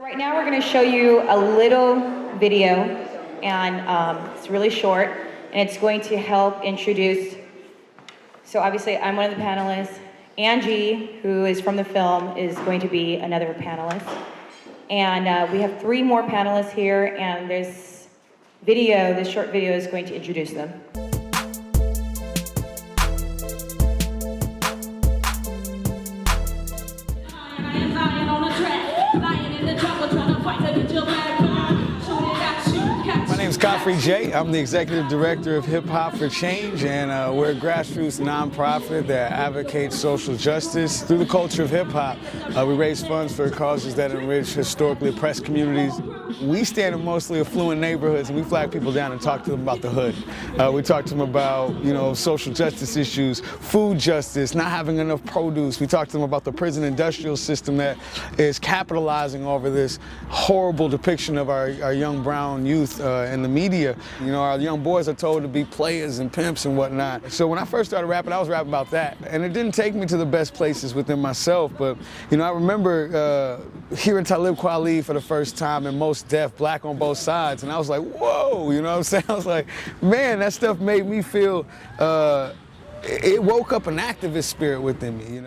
Right now we're going to show you a little video, and it's really short, and it's going to help introduce, so obviously I'm one of the panelists. Angie, who is from the film, is going to be another panelist. And we have 3 more panelists here, and this short video is going to introduce them. My name is KHAFRE Jay. I'm the Executive Director of Hip Hop for Change, and we're a grassroots nonprofit that advocates social justice. Through the culture of hip hop, we raise funds for causes that enrich historically oppressed communities. We stand in mostly affluent neighborhoods, and we flag people down and talk to them about the hood. We talk to them about, social justice issues, food justice, not having enough produce. We talk to them about the prison industrial system that is capitalizing over this horrible depiction of our young brown youth in the media. Our young boys are told to be players and pimps and whatnot. So when I first started rapping, I was rapping about that. And it didn't take me to the best places within myself, but I remember hearing Talib Kweli for the first time and Mos Def, Black on Both Sides, and I was like, whoa, you know what I'm saying? I was like, man, that stuff made me feel, it woke up an activist spirit within me,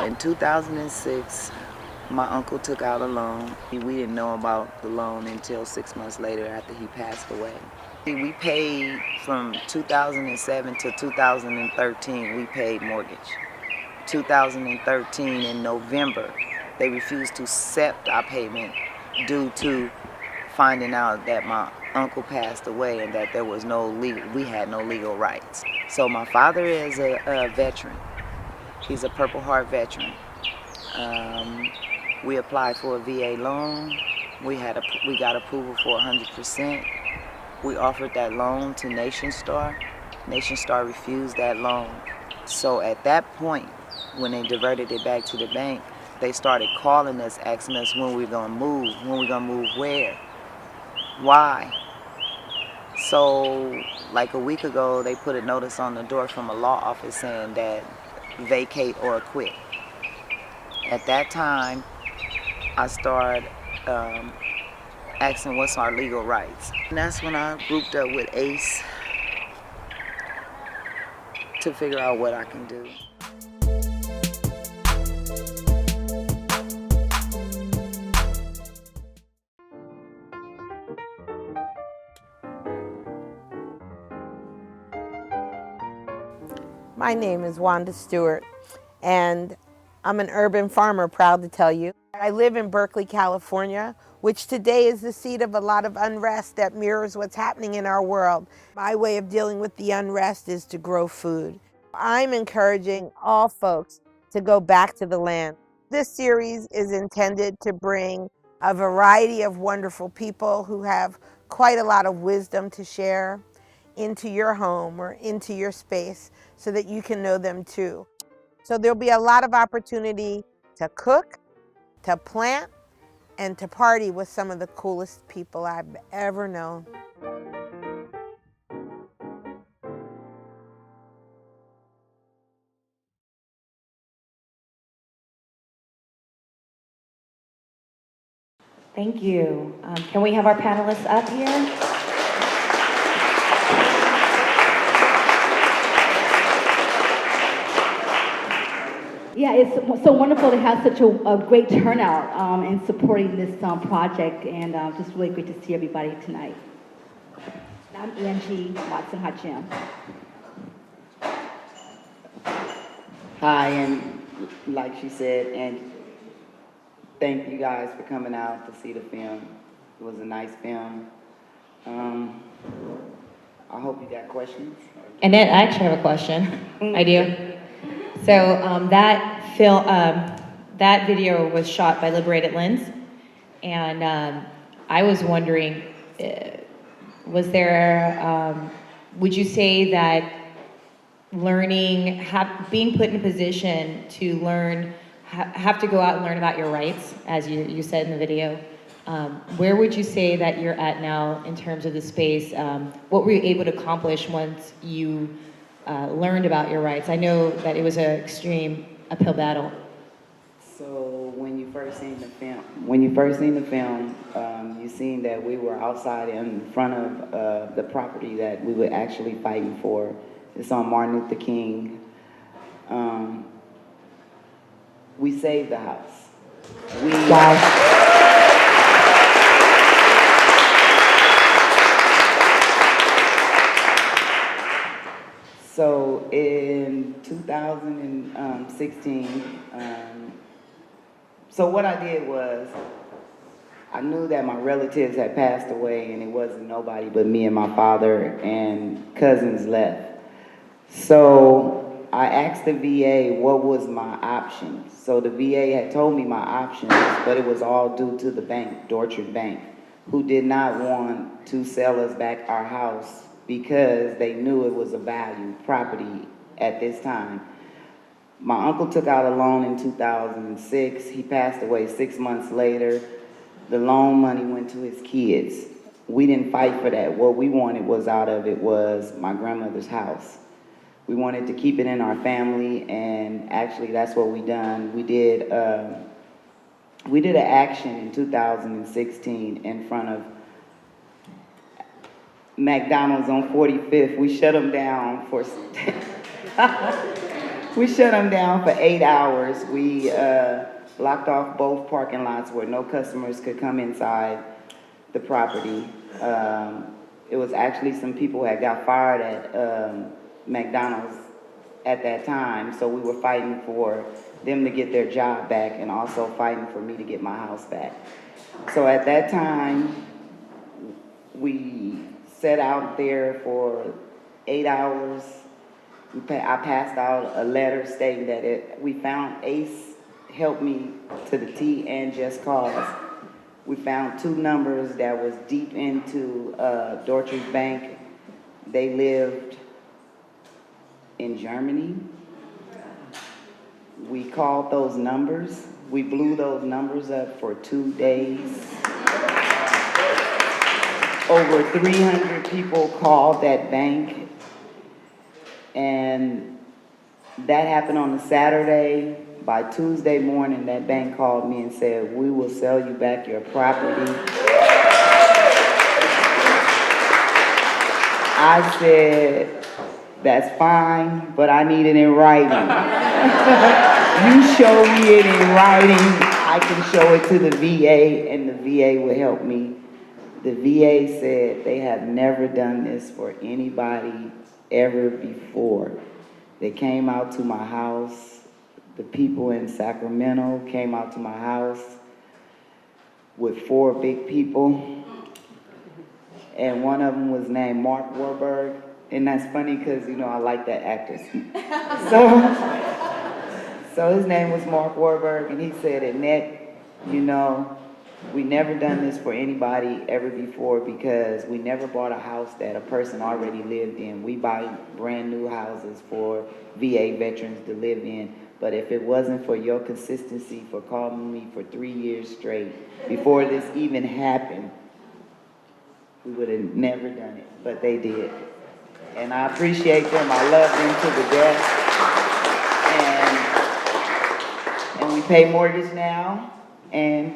In 2006, my uncle took out a loan. We didn't know about the loan until 6 months later after he passed away. We paid from 2007 to 2013, we paid mortgage. 2013 in November, they refused to accept our payment due to finding out that my uncle passed away and that there was we had no legal rights. So my father is a veteran. He's a Purple Heart veteran. We applied for a VA loan. We got approval for 100%. We offered that loan to Nation Star. Nation Star refused that loan. So at that point, when they diverted it back to the bank, they started calling us, asking us when we're gonna move, where, why. So like a week ago, they put a notice on the door from a law office saying that vacate or quit. At that time, I started asking what's our legal rights. And that's when I grouped up with ACE to figure out what I can do. My name is Wanda Stewart, and I'm an urban farmer, proud to tell you. I live in Berkeley, California, which today is the seat of a lot of unrest that mirrors what's happening in our world. My way of dealing with the unrest is to grow food. I'm encouraging all folks to go back to the land. This series is intended to bring a variety of wonderful people who have quite a lot of wisdom to share into your home or into your space so that you can know them too. So there'll be a lot of opportunity to cook, to plant, and to party with some of the coolest people I've ever known. Thank you. Can we have our panelists up here? Yeah, it's so wonderful to have such a great turnout in supporting this project, and just really great to see everybody tonight. I'm Angie, Watson-Hajjem. Hi, and like she said, and thank you guys for coming out to see the film. It was a nice film. I hope you got questions. Annette, I actually have a question. I do. So that video was shot by Liberated Lens, and I was wondering, was there, would you say that being put in a position to learn, have to go out and learn about your rights, as you said in the video, Where would you say that you're at now in terms of the space? What were you able to accomplish once you learned about your rights? I know that it was an extreme uphill battle. So when you first seen the film, you seen that we were outside in front of the property that we were actually fighting for. It's on Martin Luther King. We saved the house. So in 2016, so what I did was, I knew that my relatives had passed away and it wasn't nobody but me and my father and cousins left. So I asked the VA what was my options. So the VA had told me my options, but it was all due to the bank, Dorchard Bank, who did not want to sell us back our house because they knew it was a valued property at this time. My uncle took out a loan in 2006. He passed away 6 months later. The loan money went to his kids. We didn't fight for that. What we wanted was out of it was my grandmother's house. We wanted to keep it in our family, and actually that's what we done. We did an action in 2016 in front of McDonald's on 45th. We shut them down for 8 hours. We blocked off both parking lots where no customers could come inside the property. It was actually some people had got fired at McDonald's at that time, so we were fighting for them to get their job back and also fighting for me to get my house back. So at that time, we sat out there for 8 hours. I passed out a letter stating that we found ACE helped me to the T and Just Cause. We found 2 numbers that was deep into Dorchard Bank. They lived in Germany. We called those numbers. We blew those numbers up for 2 days. Over 300 people called that bank. And that happened on a Saturday. By Tuesday morning, that bank called me and said, "We will sell you back your property." I said, "That's fine, but I need it in writing." You show me it in writing, I can show it to the VA, and the VA will help me. The VA said they have never done this for anybody ever before. They came out to my house. The people in Sacramento came out to my house with 4 big people. And one of them was named Mark Wahlberg. And that's funny because, you know, I like that actor. So his name was Mark Wahlberg, and he said, "Annette, you know, we never done this for anybody ever before because we never bought a house that a person already lived in. We buy brand new houses for VA veterans to live in. But if it wasn't for your consistency for calling me for 3 years straight before this even happened, we would have never done it." But they did. And I appreciate them. I love them to the death. And we pay mortgage now, and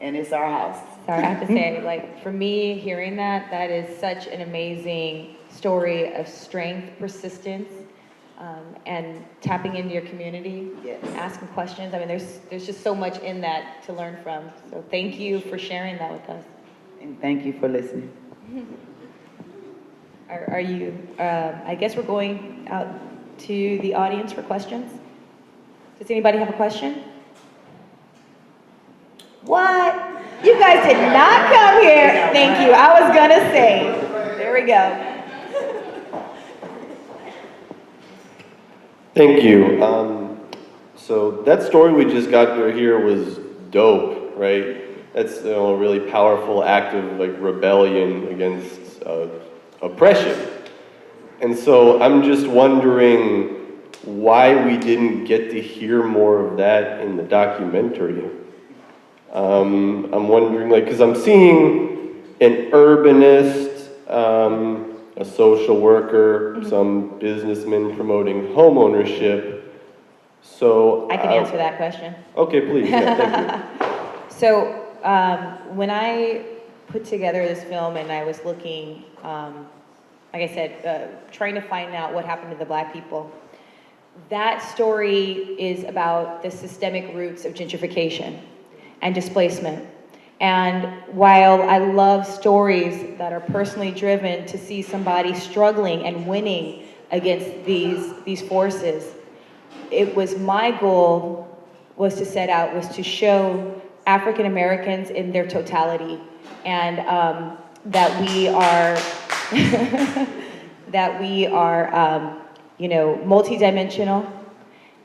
it's our house. So I have to say, like, for me, hearing that, that is such an amazing story of strength, persistence, and tapping into your community, Yes. asking questions. I mean, there's just so much in that to learn from. So thank you for sharing that with us. And thank you for listening. Are you, I guess we're going out to the audience for questions. Does anybody have a question? What? You guys did not come here. Thank you. I was gonna say. There we go. Thank you. So that story we just got to hear was dope, right? That's a really powerful act of like rebellion against oppression. And so I'm just wondering why we didn't get to hear more of that in the documentary. I'm wondering, like, because I'm seeing an urbanist, a social worker, some businessmen promoting home ownership. So I can answer that question. Okay, please. Yeah, thank you. So when I put together this film and I was looking, like I said, trying to find out what happened to the Black people, that story is about the systemic roots of gentrification and displacement. And while I love stories that are personally driven to see somebody struggling and winning against these forces, it was my goal was to set out, was to show African Americans in their totality, and that we are, that we are, you know, multidimensional,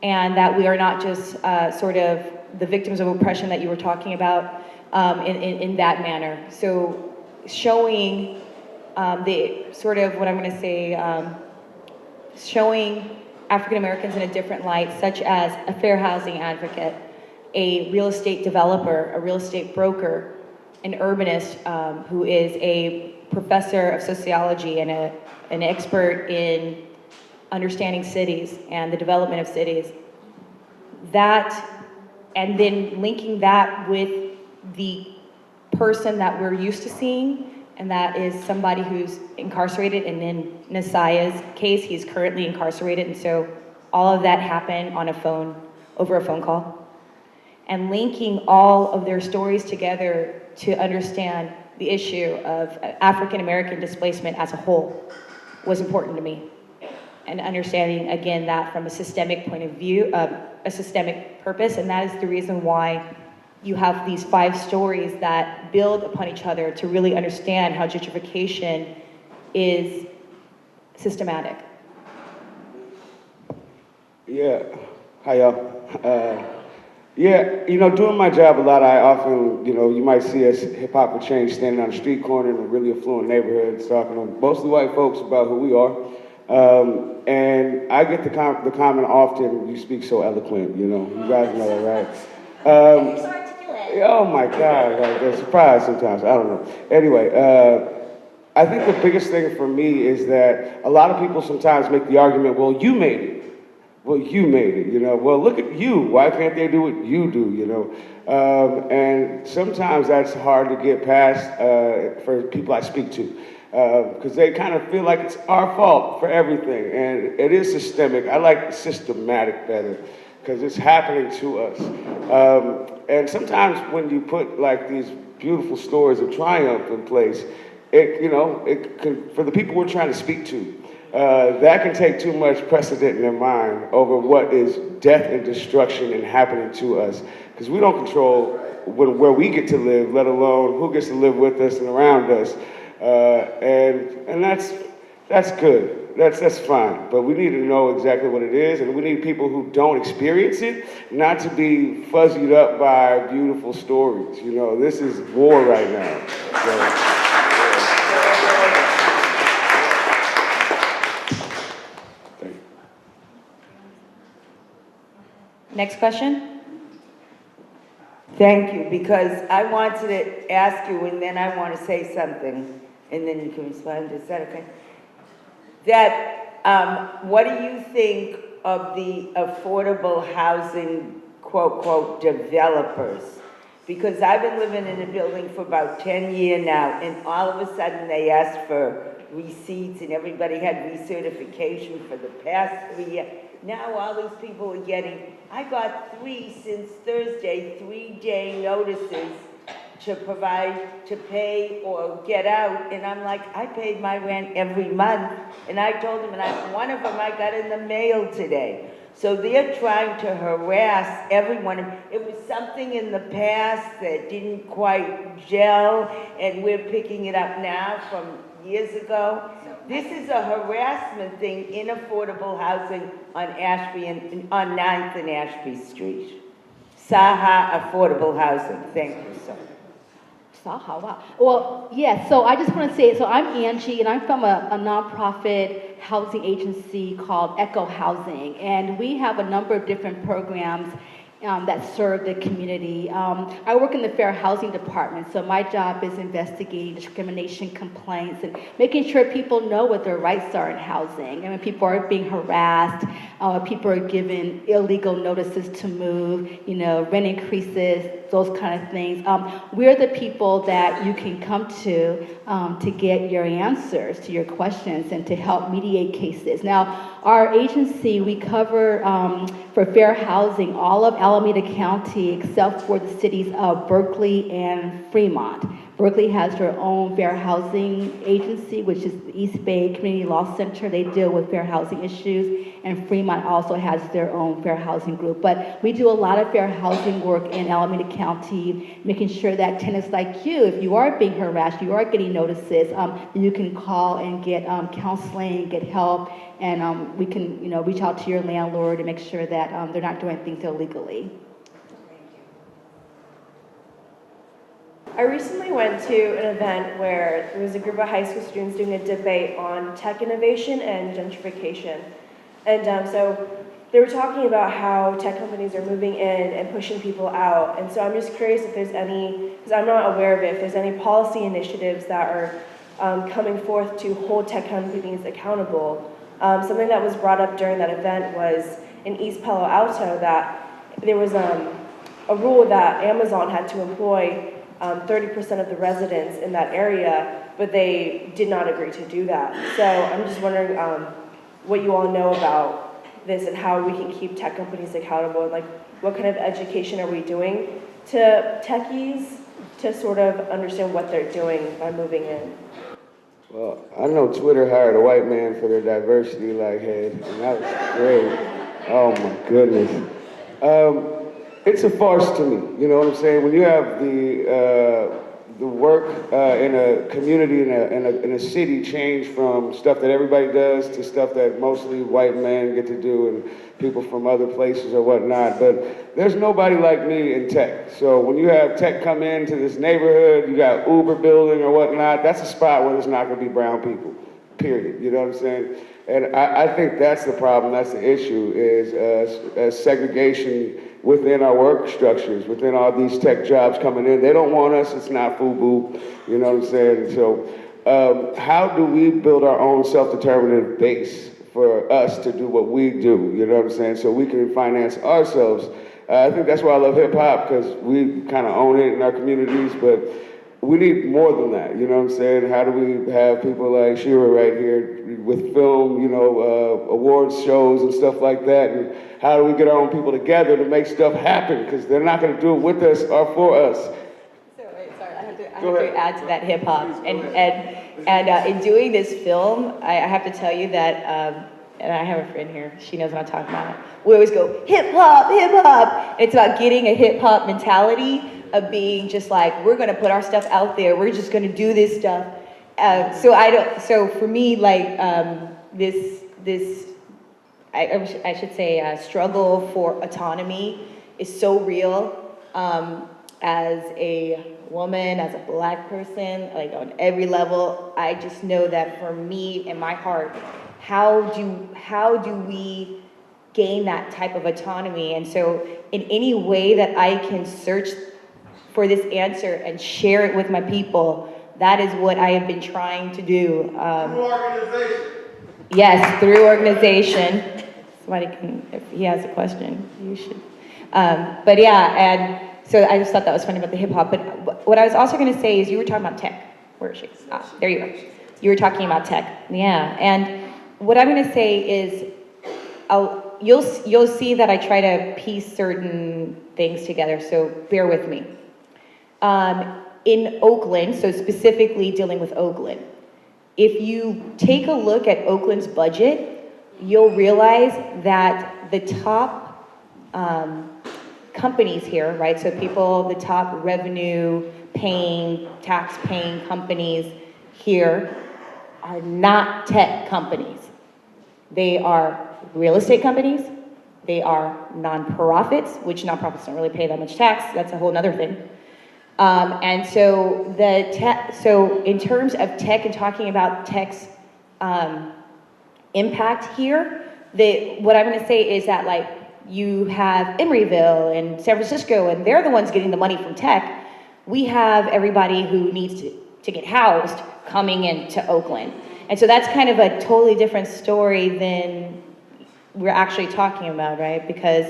and that we are not just sort of the victims of oppression that you were talking about in that manner. So showing the sort of what I'm going to say, showing African Americans in a different light, such as a fair housing advocate, a real estate developer, a real estate broker, an urbanist who is a professor of sociology and an expert in understanding cities and the development of cities. That, and then linking that with the person that we're used to seeing, and that is somebody who's incarcerated, and in Nasai's case, he's currently incarcerated, and so all of that happened on a phone, over a phone call. And linking all of their stories together to understand the issue of African American displacement as a whole was important to me. And understanding, again, that from a systemic point of view, a systemic purpose, and that is the reason why you have these 5 stories that build upon each other to really understand how gentrification is systematic. Yeah, hi y'all. Yeah, you know, doing my job a lot, I often, you know, you might see us Hip Hop for Change standing on a street corner in a really affluent neighborhood talking to mostly white folks about who we are. And I get the comment often, you speak so eloquent, you know, you guys know that, right? Oh my God, like, they're surprised sometimes, I don't know. Anyway, I think the biggest thing for me is that a lot of people sometimes make the argument, well, you made it. Well, you made it, you know. Well, look at you. Why can't they do what you do, you know? And sometimes that's hard to get past for people I speak to. Because they kind of feel like it's our fault for everything. And it is systemic. I like systematic better because it's happening to us. And sometimes when you put like these beautiful stories of triumph in place, it, you know, it can, for the people we're trying to speak to, that can take too much precedent in their mind over what is death and destruction and happening to us. Because we don't control where we get to live, let alone who gets to live with us and around us. And that's good. That's fine. But we need to know exactly what it is, and we need people who don't experience it not to be fuzzied up by beautiful stories. You know, this is war right now. So, Next question? Thank you, because I wanted to ask you, and then I want to say something, and then you can respond. Is that okay? That, what do you think of the affordable housing, quote, quote, developers? Because I've been living in a building for about 10 years now, and all of a sudden they asked for receipts, and everybody had recertification for the past 3 years. Now all these people are getting, I got 3 since Thursday, 3-day notices to provide, to pay or get out. And I'm like, I paid my rent every month. And I told them, and one of them I got in the mail today. So they're trying to harass everyone. It was something in the past that didn't quite gel, and we're picking it up now from years ago. This is a harassment thing in affordable housing on Ashby and on 9th and Ashby Street. Saha Affordable Housing. Thank you, sir. Saha, wow. Well, yeah, so I just want to say, so I'm Angie, and I'm from a nonprofit housing agency called Echo Housing, and we have a number of different programs that serve the community. I work in the Fair Housing Department, so my job is investigating discrimination complaints and making sure people know what their rights are in housing. And when people are being harassed, people are given illegal notices to move, rent increases, those kind of things. We're the people that you can come to get your answers to your questions and to help mediate cases. Now, our agency, we cover for fair housing all of Alameda County except for the cities of Berkeley and Fremont. Berkeley has their own fair housing agency, which is the East Bay Community Law Center. They deal with fair housing issues, and Fremont also has their own fair housing group. But we do a lot of fair housing work in Alameda County, making sure that tenants like you, if you are being harassed, you are getting notices, you can call and get counseling, get help, and we can reach out to your landlord and make sure that they're not doing things illegally. I recently went to an event where there was a group of high school students doing a debate on tech innovation and gentrification. And so they were talking about how tech companies are moving in and pushing people out. And so I'm just curious if there's any, because I'm not aware of it, if there's any policy initiatives that are coming forth to hold tech companies accountable. Something that was brought up during that event was in East Palo Alto that there was a rule that Amazon had to employ 30% of the residents in that area, but they did not agree to do that. So I'm just wondering what you all know about this and how we can keep tech companies accountable, and like what kind of education are we doing to techies to sort of understand what they're doing by moving in. Well, I know Twitter hired a white man for their diversity head, and that was great. Oh my goodness. It's a farce to me, you know what I'm saying? When you have the work in a community, in a city change from stuff that everybody does to stuff that mostly white men get to do and people from other places or whatnot, but there's nobody like me in tech. So when you have tech come into this neighborhood, you got Uber building or whatnot, that's a spot where there's not gonna be brown people, period, you know what I'm saying? And I think that's the problem, that's the issue, is segregation within our work structures, within all these tech jobs coming in. They don't want us, it's not FUBU, you know what I'm saying? So how do we build our own self-determinative base for us to do what we do, you know what I'm saying? So we can finance ourselves. I think that's why I love hip hop, because we kind of own it in our communities, but we need more than that, you know what I'm saying? How do we have people like Shirah right here with film, awards shows and stuff like that, and how do we get our own people together to make stuff happen, because they're not gonna do it with us or for us. So, wait, sorry, I have to add to that hip hop, and in doing this film, I have to tell you that, and I have a friend here, she knows what I'm talking about. We always go, hip hop, hip hop. It's about getting a hip hop mentality of being just like, we're gonna put our stuff out there, we're just gonna do this stuff. So for me, I should say, struggle for autonomy is so real. As a woman, as a Black person, on every level, I just know that for me, in my heart, how do we gain that type of autonomy? And so in any way that I can search for this answer and share it with my people, that is what I have been trying to do. Through organization. Yes, through organization. Somebody can, if he has a question, you should. But yeah, and so I just thought that was funny about the hip hop. But what I was also going to say is you were talking about tech. Where is she? There you go. You were talking about tech. Yeah, and what I'm going to say is, you'll see that I try to piece certain things together. So bear with me. In Oakland, so specifically dealing with Oakland, if you take a look at Oakland's budget, you'll realize that the top companies here, right? So the top revenue paying, tax paying companies here are not tech companies. They are real estate companies. They are nonprofits, which nonprofits don't really pay that much tax. That's a whole nother thing. And so so in terms of tech and talking about tech's impact here, what I'm going to say is that you have Emeryville and San Francisco, and they're the ones getting the money from tech. We have everybody who needs to get housed coming into Oakland. And so that's kind of a totally different story than we're actually talking about, right? Because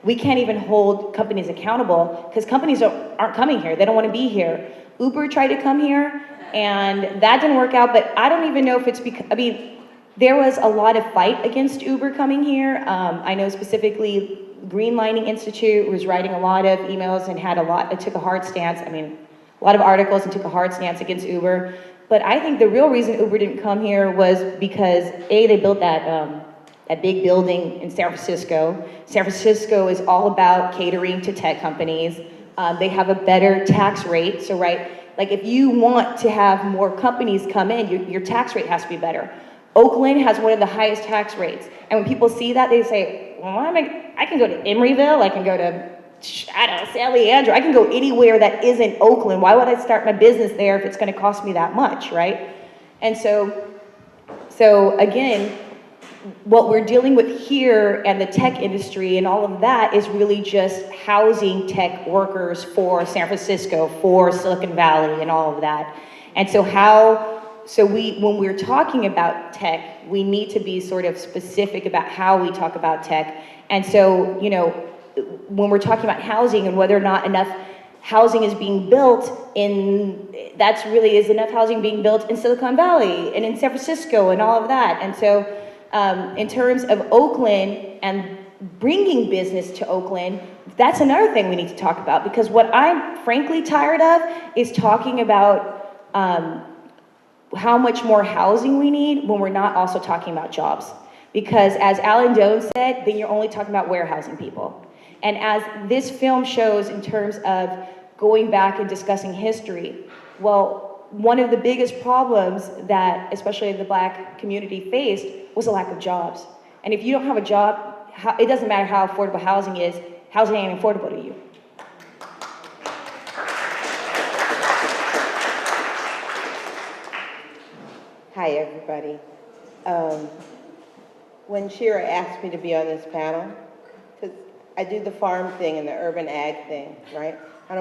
we can't even hold companies accountable because companies aren't coming here. They don't want to be here. Uber tried to come here and that didn't work out, but I don't even know if it's because, I mean, there was a lot of fight against Uber coming here. I know specifically Greenlining Institute was writing a lot of emails and took a hard stance. I mean, a lot of articles and took a hard stance against Uber. But I think the real reason Uber didn't come here was because they built that big building in San Francisco. San Francisco is all about catering to tech companies. They have a better tax rate. So, right, like if you want to have more companies come in, your tax rate has to be better. Oakland has one of the highest tax rates. And when people see that, they say, well, I can go to Emeryville, I can go to, I don't know, San Leandro, I can go anywhere that isn't Oakland. Why would I start my business there if it's gonna cost me that much, right? And so again, what we're dealing with here and the tech industry and all of that is really just housing tech workers for San Francisco, for Silicon Valley and all of that. And so when we're talking about tech, we need to be sort of specific about how we talk about tech. And so, you know, when we're talking about housing and whether or not enough housing is being built is enough housing being built in Silicon Valley and in San Francisco and all of that. And so in terms of Oakland and bringing business to Oakland, that's another thing we need to talk about, because what I'm frankly tired of is talking about how much more housing we need when we're not also talking about jobs. Because as Alan Doan said, then you're only talking about warehousing people. And as this film shows in terms of going back and discussing history, well, one of the biggest problems that especially the Black community faced was a lack of jobs. And if you don't have a job, it doesn't matter how affordable housing is, housing ain't affordable to you. Hi, everybody. When Shirah asked me to be on this panel, because I do the farm thing and the urban ag thing, right? I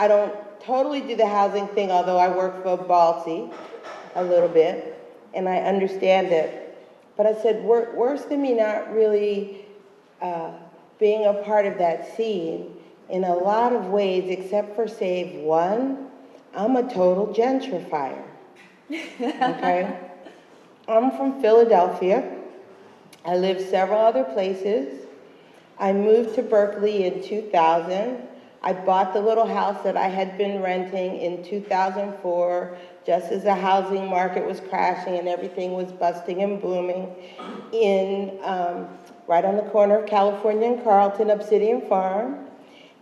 don't totally do the housing thing, although I work for Balti a little bit, and I understand it. But I said, worse than me not really being a part of that scene, in a lot of ways, except for save one, I'm a total gentrifier. Okay? I'm from Philadelphia. I lived several other places. I moved to Berkeley in 2000. I bought the little house that I had been renting in 2004, just as the housing market was crashing and everything was busting and booming, right on the corner of California and Carlton, Obsidian Farm.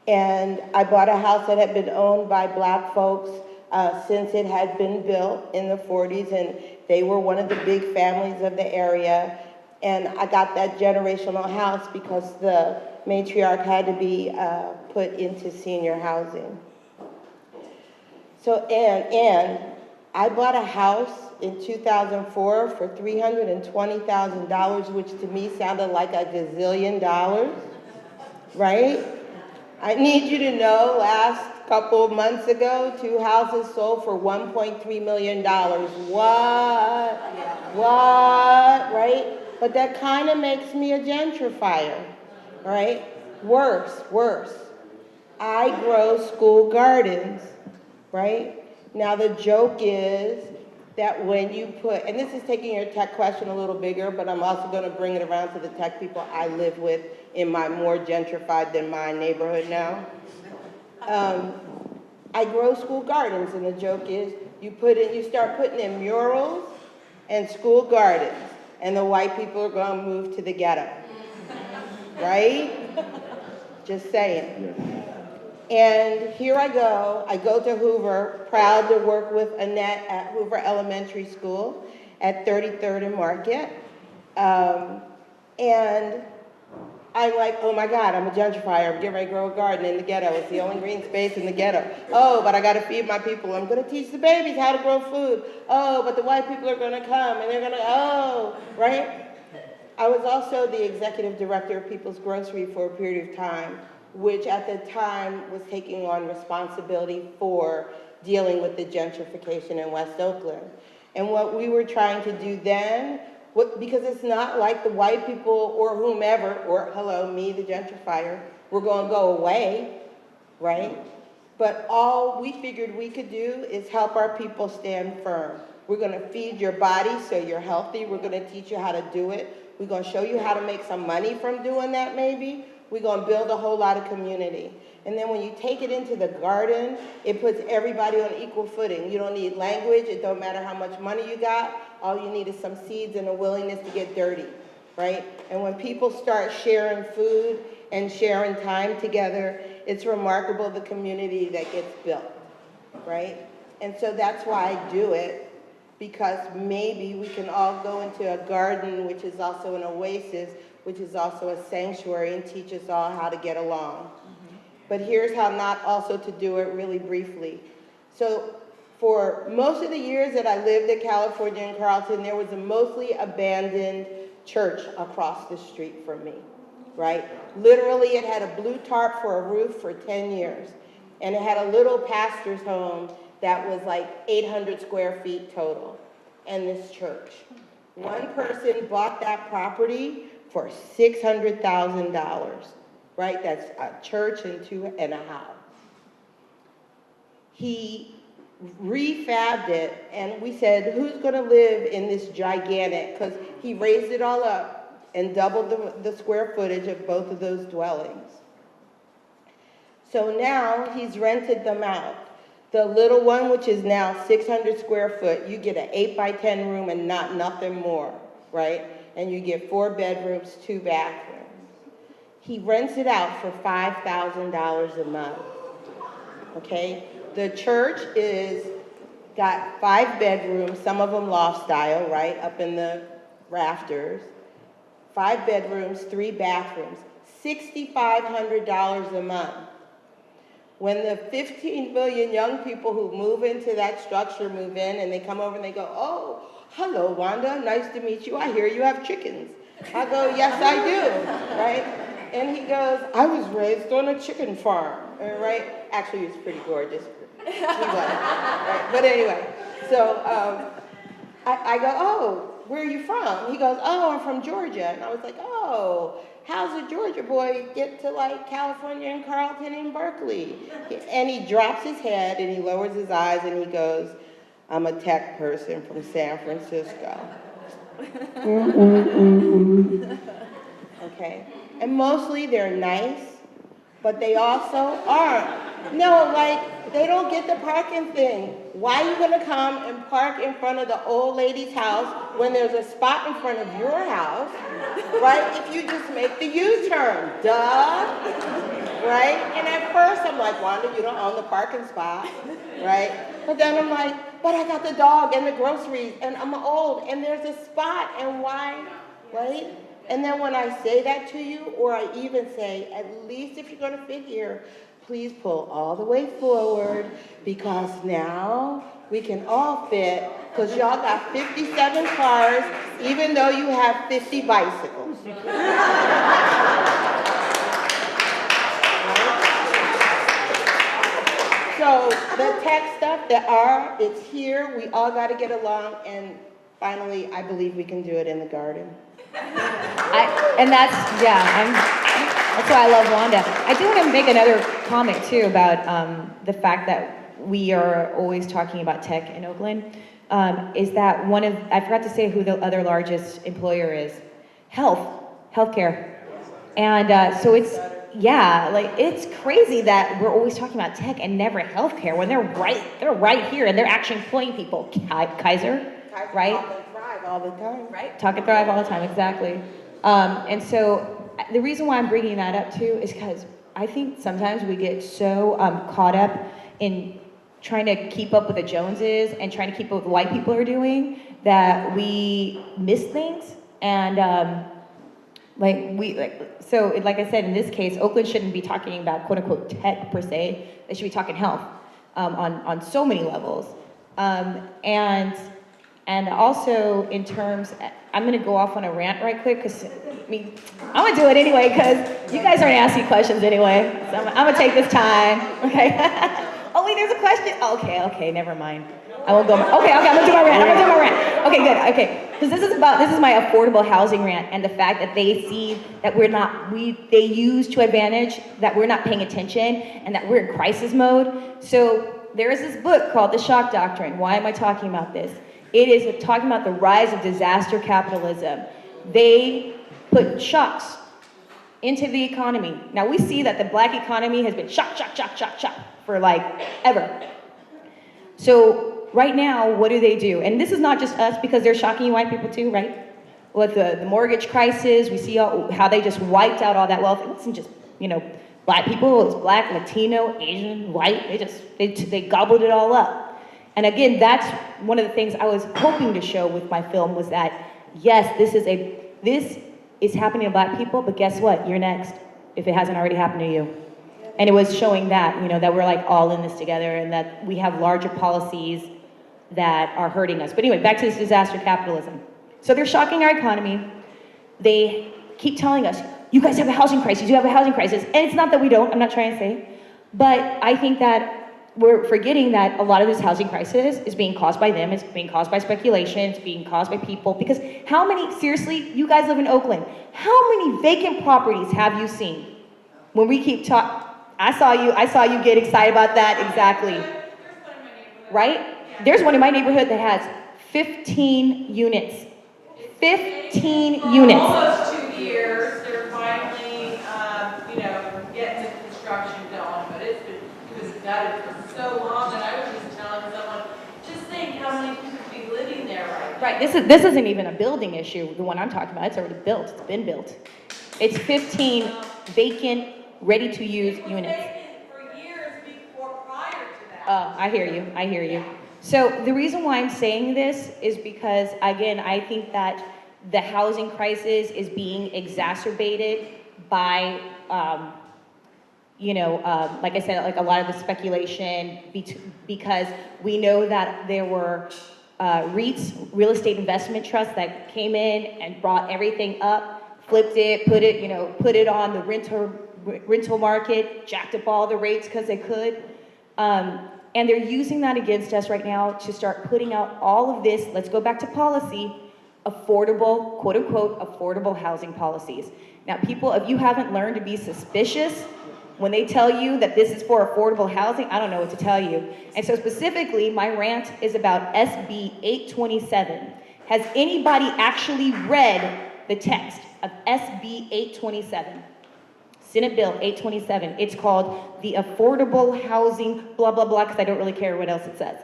And I bought a house that had been owned by Black folks since it had been built in the 40s, and they were one of the big families of the area. And I got that generational house because the matriarch had to be put into senior housing. So, and I bought a house in 2004 for $320,000, which to me sounded like a gazillion dollars, right? I need you to know, last couple of months ago, 2 houses sold for $1.3 million. What, right? But that kind of makes me a gentrifier, right? Worse. I grow school gardens, right? Now the joke is that when you put, and this is taking your tech question a little bigger, but I'm also gonna bring it around to the tech people I live with in my more gentrified than mine neighborhood now. I grow school gardens, and the joke is you start putting in murals and school gardens, and the white people are gonna move to the ghetto, right? Just saying. And here I go to Hoover, proud to work with Annette at Hoover Elementary School at 33rd and Market. And I'm like, oh my God, I'm a gentrifier. I'm getting ready to grow a garden in the ghetto. It's the only green space in the ghetto. Oh, but I gotta feed my people. I'm gonna teach the babies how to grow food. Oh, but the white people are gonna come and they're gonna, right? I was also the executive director of People's Grocery for a period of time, which at the time was taking on responsibility for dealing with the gentrification in West Oakland. And what we were trying to do then, because it's not like the white people or whomever, or hello, me, the gentrifier, we're going to go away, right? But all we figured we could do is help our people stand firm. We're going to feed your body so you're healthy. We're going to teach you how to do it. We're going to show you how to make some money from doing that maybe. We're going to build a whole lot of community. And then when you take it into the garden, it puts everybody on equal footing. You don't need language. It don't matter how much money you got. All you need is some seeds and a willingness to get dirty, right? And when people start sharing food and sharing time together, it's remarkable the community that gets built, right? And so that's why I do it, because maybe we can all go into a garden, which is also an oasis, which is also a sanctuary, and teach us all how to get along. But here's how not also to do it really briefly. So for most of the years that I lived in California and Carlton, there was a mostly abandoned church across the street from me, right? Literally, it had a blue tarp for a roof for 10 years. And it had a little pastor's home that was like 800 square feet total, and this church. One person bought that property for $600,000, right? That's a church and a house. He refabbed it, and we said, who's gonna live in this gigantic, because he raised it all up and doubled the square footage of both of those dwellings. So now he's rented them out. The little one, which is now 600 square foot, you get an 8x10 room and nothing more, right? And you get 4 bedrooms, 2 bathrooms. He rents it out for $5,000 a month, okay? The church got 5 bedrooms, some of them loft style, right, up in the rafters. 5 bedrooms, 3 bathrooms, $6,500 a month. When the 15 million young people who move into that structure move in and they come over and they go, oh, hello, Wanda, nice to meet you. I hear you have chickens. I go, yes, I do, right? And he goes, I was raised on a chicken farm, right? Actually, he was pretty gorgeous. He was, right? But anyway, so I go, oh, where are you from? He goes, oh, I'm from Georgia. And I was like, oh, how's a Georgia boy get to like California and Carlton and Berkeley? And he drops his head and he lowers his eyes and he goes, I'm a tech person from San Francisco. Okay. And mostly they're nice, but they also aren't. No, like, they don't get the parking thing. Why are you gonna come and park in front of the old lady's house when there's a spot in front of your house, right? If you just make the U-turn, duh, right? And at first I'm like, Wanda, you don't own the parking spot, right? But then I'm like, but I got the dog and the groceries and I'm old and there's a spot and why, right? And then when I say that to you, or I even say, at least if you're gonna fit here, please pull all the way forward because now we can all fit because y'all got 57 cars even though you have 50 bicycles. So the tech stuff, it's here, we all gotta get along, and finally, I believe we can do it in the garden. That's why I love Wanda. I do want to make another comment too about the fact that we are always talking about tech in Oakland. Is that I forgot to say who the other largest employer is. Healthcare. And so it's crazy that we're always talking about tech and never healthcare when they're right here and they're actually employing people. Kaiser, right? Talk and thrive all the time. Right, talk and thrive all the time, exactly. And so the reason why I'm bringing that up too is because I think sometimes we get so caught up in trying to keep up with the Joneses and trying to keep up with what white people are doing that we miss things. And like I said, in this case, Oakland shouldn't be talking about quote unquote tech per se. They should be talking health on so many levels. And And also in terms, I'm gonna go off on a rant right quick, because I'm gonna do it anyway, because you guys aren't asking questions anyway. So I'm gonna take this time, okay? Oh wait, there's a question. Okay, never mind. I won't go. Okay, I'm gonna do my rant. Okay, good. Okay, because this is my affordable housing rant, and the fact that they see that they use to advantage that we're not paying attention and that we're in crisis mode. So there is this book called The Shock Doctrine. Why am I talking about this? It is talking about the rise of disaster capitalism. They put shocks into the economy. Now we see that the black economy has been shock for like ever. So right now, what do? And this is not just us, because they're shocking white people too, right? With the mortgage crisis, we see how they just wiped out all that wealth. It wasn't just, black people, it was black, Latino, Asian, white. They gobbled it all up. And again, that's one of the things I was hoping to show with my film, was that, yes, this is happening to black people, but guess what? You're next, if it hasn't already happened to you. And it was showing that, that we're like all in this together, and that we have larger policies that are hurting us. But anyway, back to this disaster capitalism. So they're shocking our economy. They keep telling us, you guys have a housing crisis, you have a housing crisis. And it's not that we don't, I'm not trying to say, but I think that we're forgetting that a lot of this housing crisis is being caused by them, it's being caused by speculation, it's being caused by people. Because seriously, you guys live in Oakland, how many vacant properties have you seen? When we keep talking, I saw you get excited about that, exactly. Right? There's one in my neighborhood that has 15 units. 15 units. Almost 2 years, they're finally, getting the construction going, but it was gutted for so long, and I was just telling someone, just think how many people could be living there right now. Right, this isn't even a building issue, the one I'm talking about, it's already built, it's been built. It's 15 vacant, ready-to-use units. For years before, prior to that. Oh, I hear you. So the reason why I'm saying this is because, again, I think that the housing crisis is being exacerbated by, like I said, like a lot of the speculation, because we know that there were REITs, real estate investment trusts, that came in and brought everything up, flipped it, put it on the rental market, jacked up all the rates because they could. And they're using that against us right now to start putting out all of this, let's go back to policy, affordable, quote unquote, affordable housing policies. Now people, if you haven't learned to be suspicious, when they tell you that this is for affordable housing, I don't know what to tell you. And so specifically, my rant is about SB 827. Has anybody actually read the text of SB 827? Senate Bill 827. It's called the Affordable Housing blah, blah, blah, because I don't really care what else it says.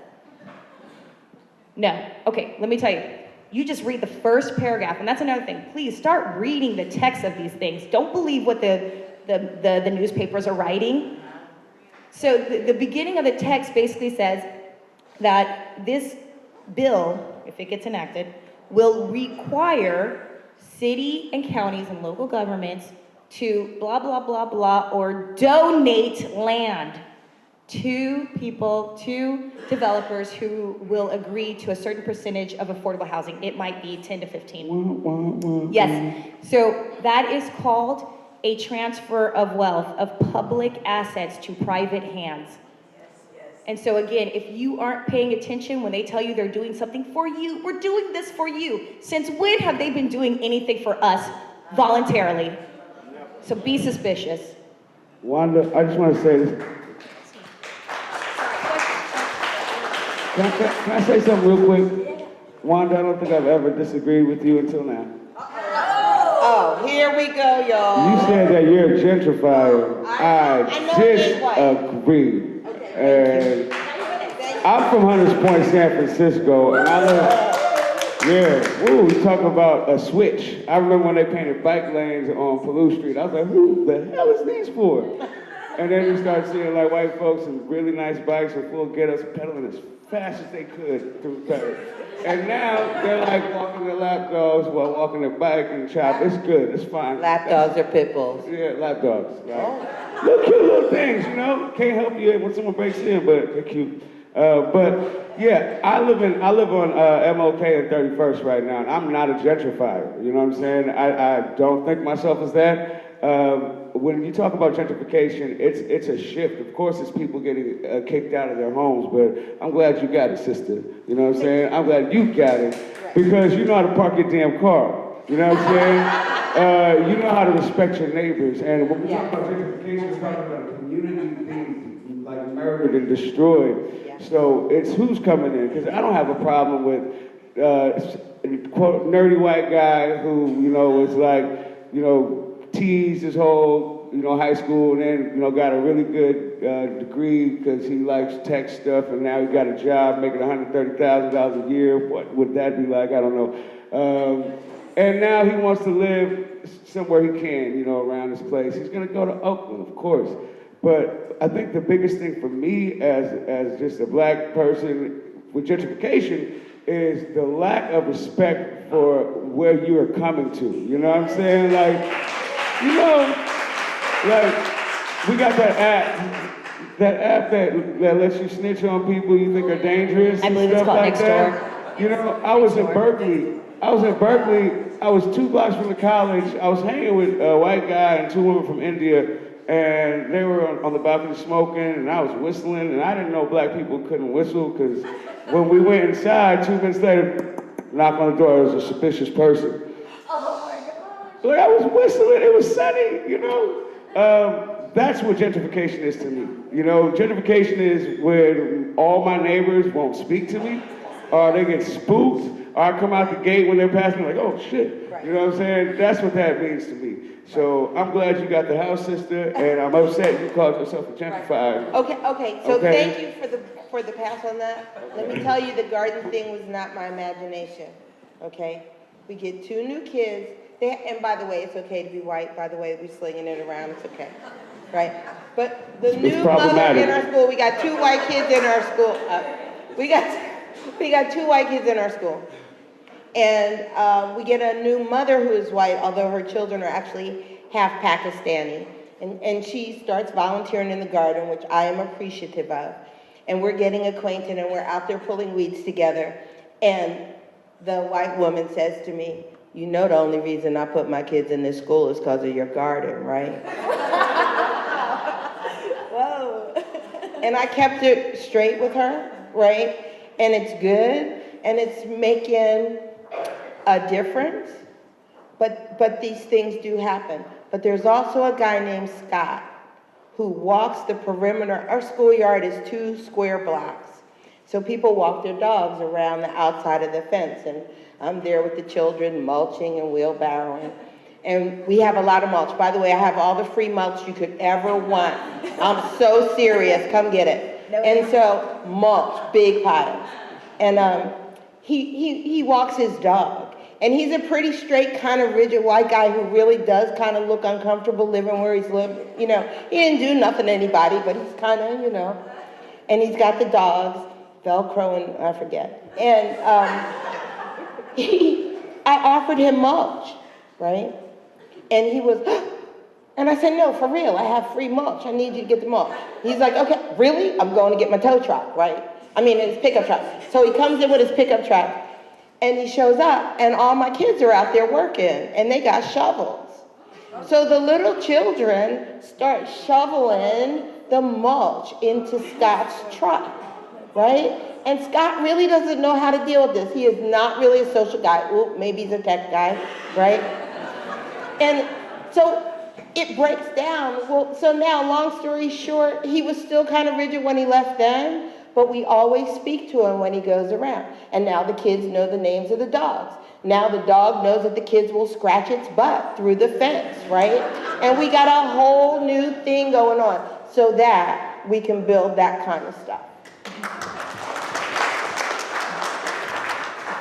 No. Okay, let me tell you. You just read the first paragraph, and that's another thing. Please start reading the text of these things. Don't believe what the newspapers are writing. So the beginning of the text basically says that this bill, if it gets enacted, will require city and counties and local governments to blah, blah, blah, blah, or donate land to people, to developers who will agree to a certain percentage of affordable housing. It might be 10 to 15. Yes, so that is called a transfer of wealth, of public assets to private hands. And so again, if you aren't paying attention when they tell you they're doing something for you, we're doing this for you. Since when have they been doing anything for us voluntarily? So be suspicious. Wanda, I just want to say this. Can I say something real quick? Wanda, I don't think I've ever disagreed with you until now. Oh, here we go, y'all. You said that you're a gentrifier. I disagree. And I'm from Hunters Point, San Francisco, and I live. Yeah, woo, we talk about a switch. I remember when they painted bike lanes on Palouse Street. I was like, who the hell is these for? And then you start seeing like white folks in really nice bikes with full get-ups pedaling as fast as they could through Paris. And now they're like walking their lap dogs while walking their bike and chop. It's good, it's fine. Lap dogs are pit bulls. Yeah, lap dogs. Right? Little cute little things, Can't help you when someone breaks in, but they're cute. But yeah, I live on MOK and 31st right now, and I'm not a gentrifier. You know what I'm saying? I don't think myself as that. When you talk about gentrification, it's a shift. Of course, it's people getting kicked out of their homes, but I'm glad you got it, sister. You know what I'm saying? I'm glad you got it because you know how to park your damn car. You know what I'm saying? You know how to respect your neighbors. And when we talk about gentrification, we're talking about a community being like murdered and destroyed. So it's who's coming in, because I don't have a problem with quote nerdy white guy who, you know, was like, you know, teased his whole, you know, high school and then, you know, got a really good degree because he likes tech stuff and now he got a job making $130,000 a year. What would that be like? I don't know. And now he wants to live somewhere he can, you know, around this place. He's gonna go to Oakland, of course. But I think the biggest thing for me as just a black person with gentrification is the lack of respect for where you are coming to. You know what I'm saying? Like, you know, like, we got that app that lets you snitch on people you think are dangerous. I believe it's called like Nextdoor. that. You know, I was in Berkeley. I was 2 blocks from the college. I was hanging with a white guy and 2 women from India, and they were on the balcony smoking, and I was whistling, and I didn't know black people couldn't whistle, because when we went inside, 2 minutes later, knock on the door, it was a suspicious person. Oh my gosh. Like, I was whistling, it was sunny, you know? That's what gentrification is to me. You know, gentrification is when all my neighbors won't speak to me, or they get spooked, or I come out the gate when they're passing, like, oh shit. You know what I'm saying? That's what that means to me. So I'm glad you got the house, sister, and I'm upset you called yourself a gentrifier. Okay, so thank you for the pass on that. Let me tell you, the garden thing was not my imagination, okay? We get 2 new kids, and by the way, it's okay to be white, by the way, we're slinging it around, it's okay, right? But the new mother in our school, we got 2 white kids in our school. We got 2 white kids in our school. And we get a new mother who is white, although her children are actually half Pakistani. And she starts volunteering in the garden, which I am appreciative of. And we're getting acquainted, and we're out there pulling weeds together. And the white woman says to me, you know the only reason I put my kids in this school is because of your garden, right? Whoa. And I kept it straight with her, right? And it's good, and it's making a difference, but these things do happen. But there's also a guy named Scott who walks the perimeter. Our schoolyard is 2 square blocks. So people walk their dogs around the outside of the fence, and I'm there with the children mulching and wheelbarrowing. And we have a lot of mulch. By the way, I have all the free mulch you could ever want. I'm so serious, come get it. And so mulch, big piles. And he walks his dog. And he's a pretty straight, kind of rigid white guy who really does kind of look uncomfortable living where he's lived. You know, he didn't do nothing to anybody, but he's kind of, you know. And he's got the dogs, Velcro and I forget. And I offered him mulch, right? And he was, and I said, no, for real, I have free mulch. I need you to get the mulch. He's like, okay, really? I'm going to get my tow truck, right? I mean, his pickup truck. So he comes in with his pickup truck, and he shows up, and all my kids are out there working, and they got shovels. So the little children start shoveling the mulch into Scott's truck, right? And Scott really doesn't know how to deal with this. He is not really a social guy. Ooh, maybe he's a tech guy, right? And so it breaks down. Well, so now, long story short, he was still kind of rigid when he left them, but we always speak to him when he goes around. And now the kids know the names of the dogs. Now the dog knows that the kids will scratch its butt through the fence, right? And we got a whole new thing going on so that we can build that kind of stuff.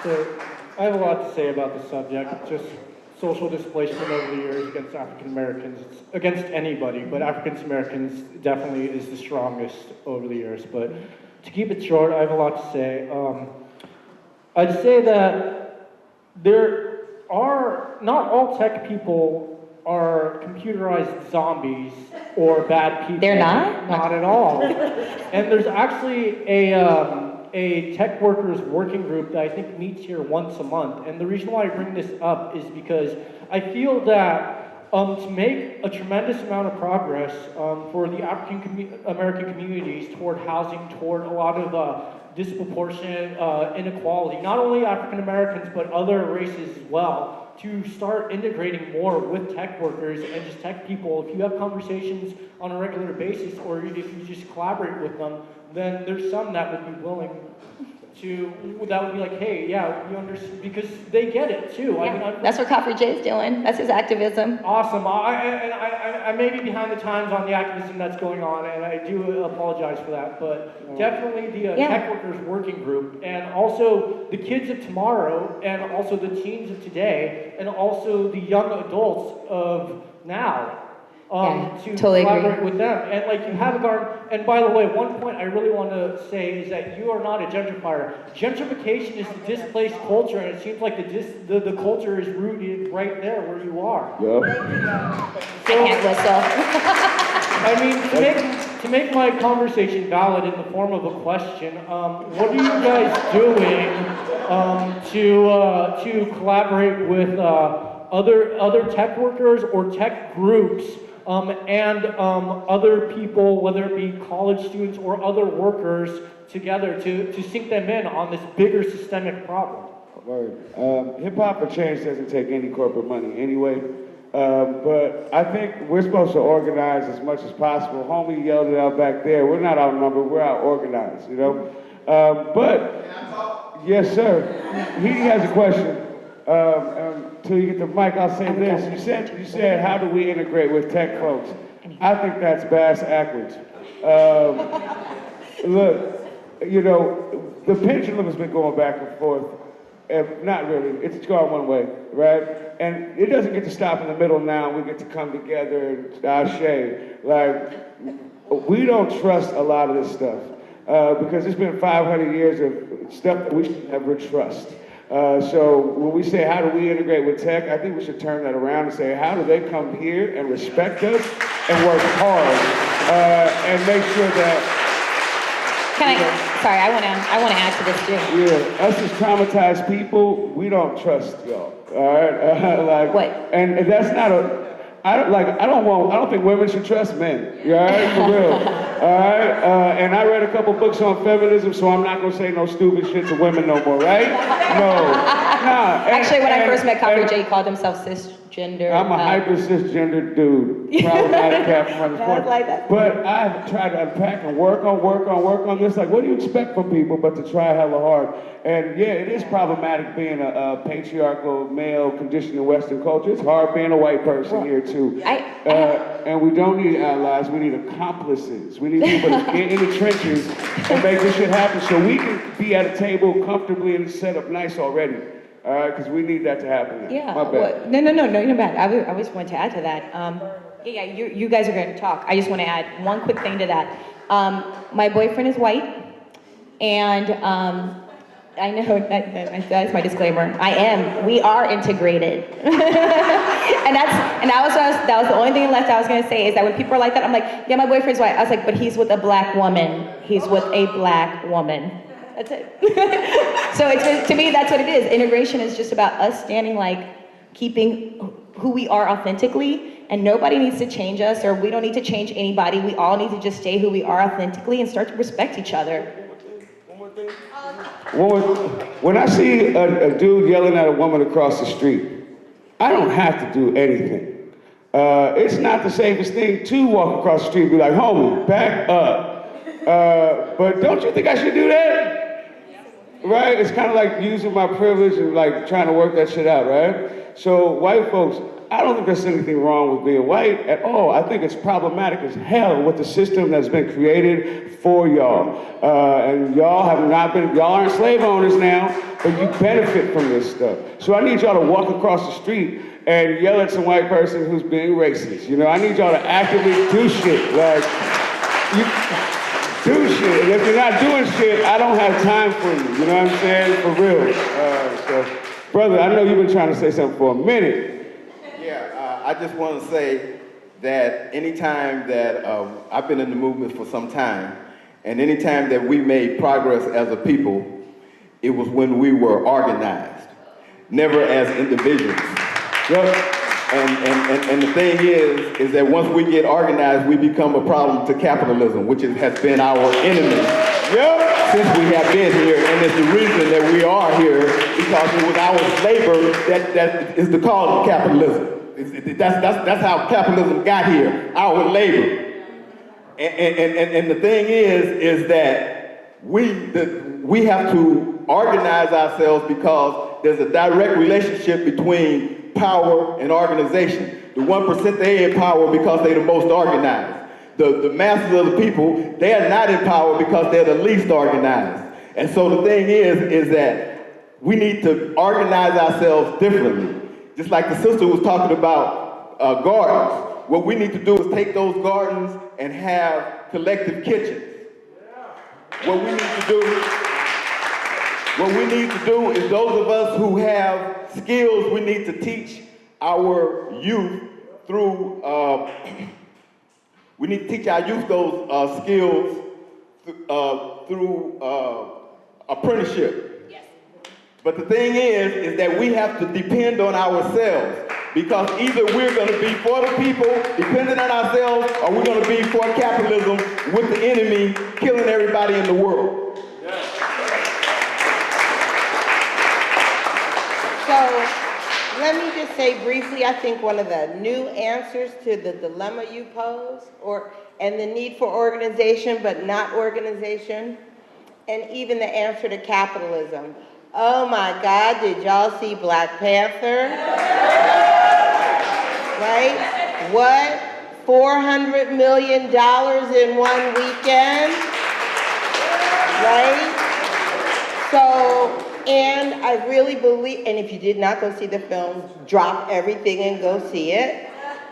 So I have a lot to say about the subject, just social displacement over the years against African Americans. It's against anybody, but African Americans definitely is the strongest over the years. But to keep it short, I have a lot to say. I'd say that there are, not all tech people are computerized zombies or bad people. They're not? Not at all. And there's actually a tech workers working group that I think meets here once a month. And the reason why I bring this up is because I feel that to make a tremendous amount of progress for the African American communities toward housing, toward a lot of disproportionate inequality, not only African Americans, but other races as well, to start integrating more with tech workers and just tech people. If you have conversations on a regular basis, or if you just collaborate with them, then there's some that would be willing to, that would be like, hey, yeah, you understand, because they get it too. Yeah, I mean, that's what KHAFRE Jay is doing. That's his activism. Awesome. I may be behind the times on the activism that's going on, and I do apologize for that, but definitely the tech workers working group, and also the kids of tomorrow, and also the teens of today, and also the young adults of now. To totally collaborate agree with them. And like you have a garden, and by the way, one point I really want to say is that you are not a gentrifier. Gentrification is the displaced culture, and it seems like the culture is rooted right there where you are. I can't whistle. I mean, to make my conversation valid in the form of a question, what are you guys doing to collaborate with other tech workers or tech groups and other people, whether it be college students or other workers, together to sink them in on this bigger systemic problem? Hip Hop for Change doesn't take any corporate money anyway, but I think we're supposed to organize as much as possible. Homie yelled it out back there. We're not outnumbered, we're out organized, you know? But, yes, sir. He has a question. Till you get the mic, I'll say this. You said, how do we integrate with tech folks? I think that's bass backwards. Look, you know, the pendulum has been going back and forth. Not really, it's gone one way, right? And it doesn't get to stop in the middle now. We get to come together and ashe. Like, we don't trust a lot of this stuff because it's been 500 years of stuff that we should never trust. So when we say, how do we integrate with tech, I think we should turn that around and say, how do they come here and respect us and work hard and make sure that... Sorry, I want to add to this too. Yeah, us as traumatized people, we don't trust y'all, all right? What? And that's not a... I don't think women should trust men, you all right? For real, all right? And I read a couple books on feminism, so I'm not gonna say no stupid shit to women no more, right? No, nah. Actually, when I first met KHAFRE Jay, he called himself cisgender. I'm a hyper cisgender dude, problematic cat from running sports. like that. But I've tried to unpack and work on this. Like, what do you expect from people but to try hella hard? And yeah, it is problematic being a patriarchal, male, conditioned in Western culture. It's hard being a white person here too. And we don't need allies, we need accomplices. We need people to get in the trenches and make this shit happen so we can be at a table comfortably and set up nice already. All right, because we need that to happen now. Yeah. My bad. No, you're bad. I always want to add to that. You guys are going to talk. I just want to add one quick thing to that. My boyfriend is white, and I know that is my disclaimer. We are integrated, and that was the only thing left I was going to say is that when people are like that, I'm like, yeah, my boyfriend's white. I was like, but he's with a black woman. He's with a black woman. That's it. So to me, that's what it is. Integration is just about us standing like, keeping who we are authentically, and nobody needs to change us, or we don't need to change anybody. We all need to just stay who we are authentically and start to respect each other. When I see a dude yelling at a woman across the street, I don't have to do anything. It's not the safest thing to walk across the street and be like, homie, back up. But don't you think I should do that? Right? It's kind of like using my privilege and like trying to work that shit out, right? So white folks, I don't think there's anything wrong with being white at all. I think it's problematic as hell with the system that's been created for y'all. And y'all aren't slave owners now, but you benefit from this stuff. So I need y'all to walk across the street and yell at some white person who's being racist. You know, I need y'all to actively do shit. Like, do shit. And if you're not doing shit, I don't have time for you. You know what I'm saying? For real. So, brother, I know you've been trying to say something for a minute. Yeah, I just want to say that anytime that I've been in the movement for some time, and anytime that we made progress as a people, it was when we were organized, never as individuals. Yep. And the thing is that once we get organized, we become a problem to capitalism, which has been our enemy. Yep. Since we have been here, and it's the reason that we are here, because it was our labor that is the cause of capitalism. That's how capitalism got here, our labor. And the thing is that we have to organize ourselves because there's a direct relationship between power and organization. The 1%, they in power because they're the most organized. The masses of the people, they are not in power because they're the least organized. And so the thing is that we need to organize ourselves differently. Just like the sister was talking about gardens. What we need to do is take those gardens and have collective kitchens. What we need to do is those of us who have skills, we need to teach our youth through, we need to teach our youth those skills through apprenticeship. Yes. But the thing is that we have to depend on ourselves, because either we're going to be for the people, dependent on ourselves, or we're going to be for capitalism with the enemy killing everybody in the world. So let me just say briefly, I think one of the new answers to the dilemma you pose, and the need for organization but not organization, and even the answer to capitalism. Oh my God, did y'all see Black Panther? Right? What? $400 million in one weekend? Right? So, and I really believe, and if you did not go see the film, drop everything and go see it,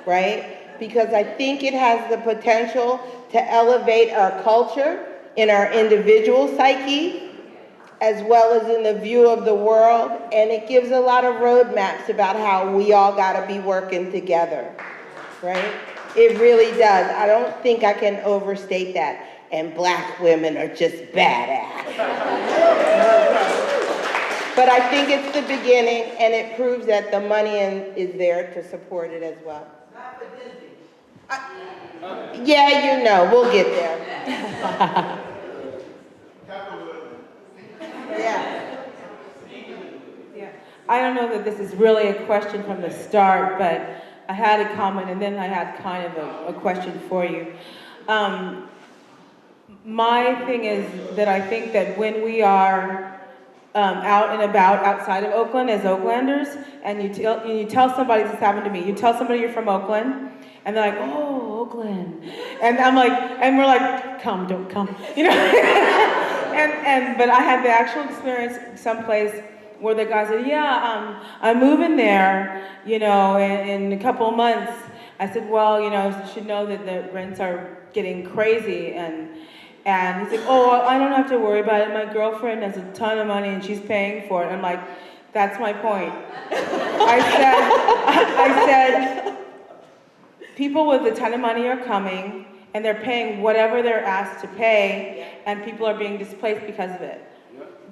right? Because I think it has the potential to elevate our culture in our individual psyche, as well as in the view of the world, and it gives a lot of roadmaps about how we all gotta be working together, right? It really does. I don't think I can overstate that. And Black women are just badass. But I think it's the beginning, and it proves that the money is there to support it as well. Yeah, you know, we'll get there. I don't know that this is really a question from the start, but I had a comment and then I had kind of a question for you. My thing is that I think that when we are out and about outside of Oakland as Oaklanders, and you tell somebody, this happened to me, you tell somebody you're from Oakland, and they're like, oh, Oakland. And I'm like, and we're like, come, don't come, you know? But I had the actual experience someplace where the guy said, yeah, I'm moving there, you know, in a couple of months. I said, well, you know, you should know that the rents are getting crazy. And he's like, oh, I don't have to worry about it. My girlfriend has a ton of money and she's paying for it. I'm like, that's my point. I said, people with a ton of money are coming and they're paying whatever they're asked to pay, and people are being displaced because of it.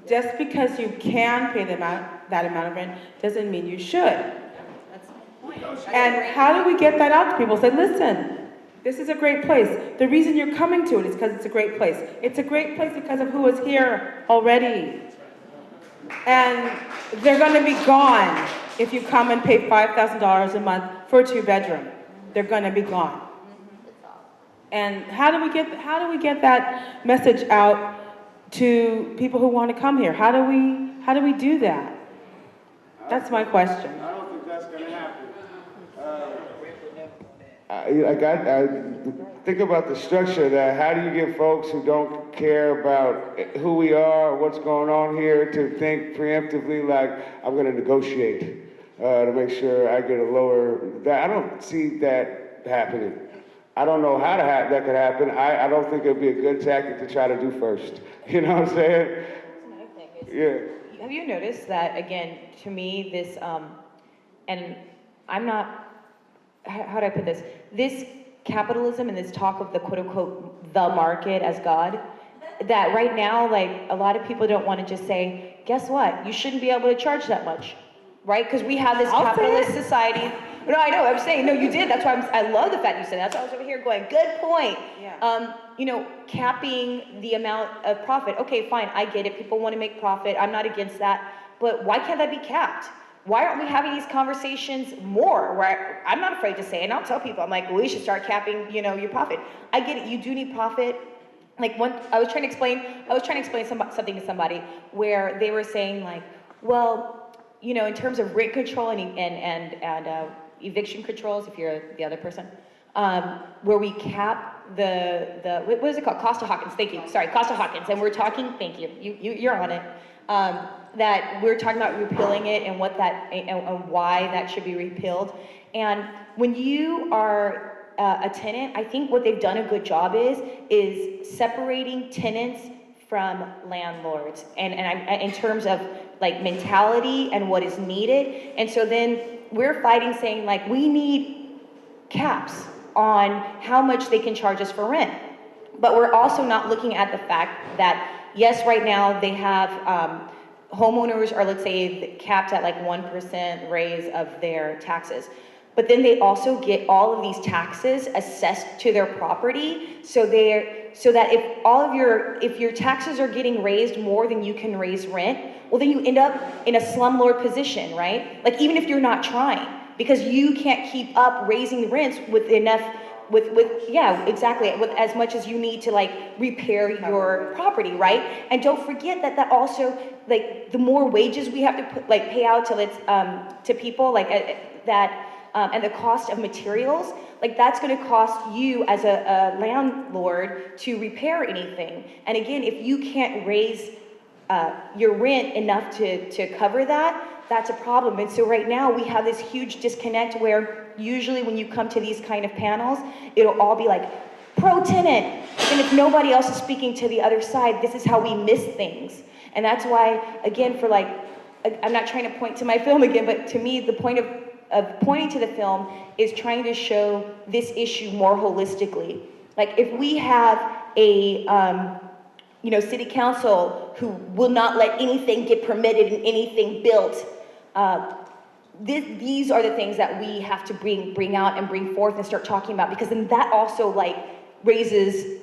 Just because you can pay that amount of rent doesn't mean you should. And how do we get that out to people? Say, listen, this is a great place. The reason you're coming to it is because it's a great place. It's a great place because of who is here already. And they're going to be gone if you come and pay $5,000 a month for a 2-bedroom. They're going to be gone. And how do we get that message out to people who want to come here? How do we do that? That's my question. I don't think that's going to happen. I think about the structure of that. How do you get folks who don't care about who we are, what's going on here, to think preemptively like, I'm going to negotiate to make sure I get a lower... I don't see that happening. I don't know how that could happen. I don't think it'd be a good tactic to try to do first. You know what I'm saying? Yeah. Have you noticed that, again, to me, this, and I'm not how do I put this? This capitalism and this talk of the quote unquote the market as God, that right now, like, a lot of people don't want to just say, guess what? You shouldn't be able to charge that much, right? Because we have this capitalist society. No, I know, I'm saying, no, you did. That's why I love the fact you said that. That's why I was over here going, good point. Yeah. You know, capping the amount of profit. Okay, fine, I get it. People want to make profit. I'm not against that. But why can't that be capped? Why aren't we having these conversations more? Where I'm not afraid to say, and I'll tell people, I'm like, well, we should start capping, you know, your profit. I get it, you do need profit. Like I was trying to explain something to somebody where they were saying like, well, you know, in terms of rent control and eviction controls, if you're the other person, where we cap the what is it called? Costa-Hawkins. Thank you. Sorry, Costa-Hawkins. And we're talking. Thank you. You're on it. That we're talking about repealing it and what that and why that should be repealed. And when you are a tenant, I think what they've done a good job is separating tenants from landlords, and I'm in terms of like mentality and what is needed. And so then we're fighting, saying like we need caps on how much they can charge us for rent, but we're also not looking at the fact that yes, right now they have homeowners are, let's say, capped at like 1% raise of their taxes. But then they also get all of these taxes assessed to their property, so that if your taxes are getting raised more than you can raise rent, well then you end up in a slumlord position, right? Like even if you're not trying, because you can't keep up raising rents with enough with as much as you need to like repair your property, right? And don't forget that also, like, the more wages we have to pay out to people, like and the cost of materials, like that's going to cost you as a landlord to repair anything. And again, if you can't raise your rent enough to cover that, that's a problem. And so right now we have this huge disconnect where usually when you come to these kind of panels, it'll all be like pro-tenant. And if nobody else is speaking to the other side, this is how we miss things. And that's why, again, for like, I'm not trying to point to my film again, but to me, the point of pointing to the film is trying to show this issue more holistically. Like if we have a city council who will not let anything get permitted and anything built, these are the things that we have to bring out and bring forth and start talking about, because then that also like raises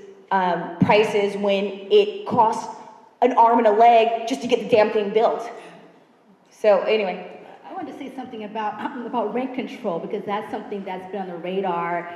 prices when it costs an arm and a leg just to get the damn thing built. So anyway. I wanted to say something about rent control, because that's something that's been on the radar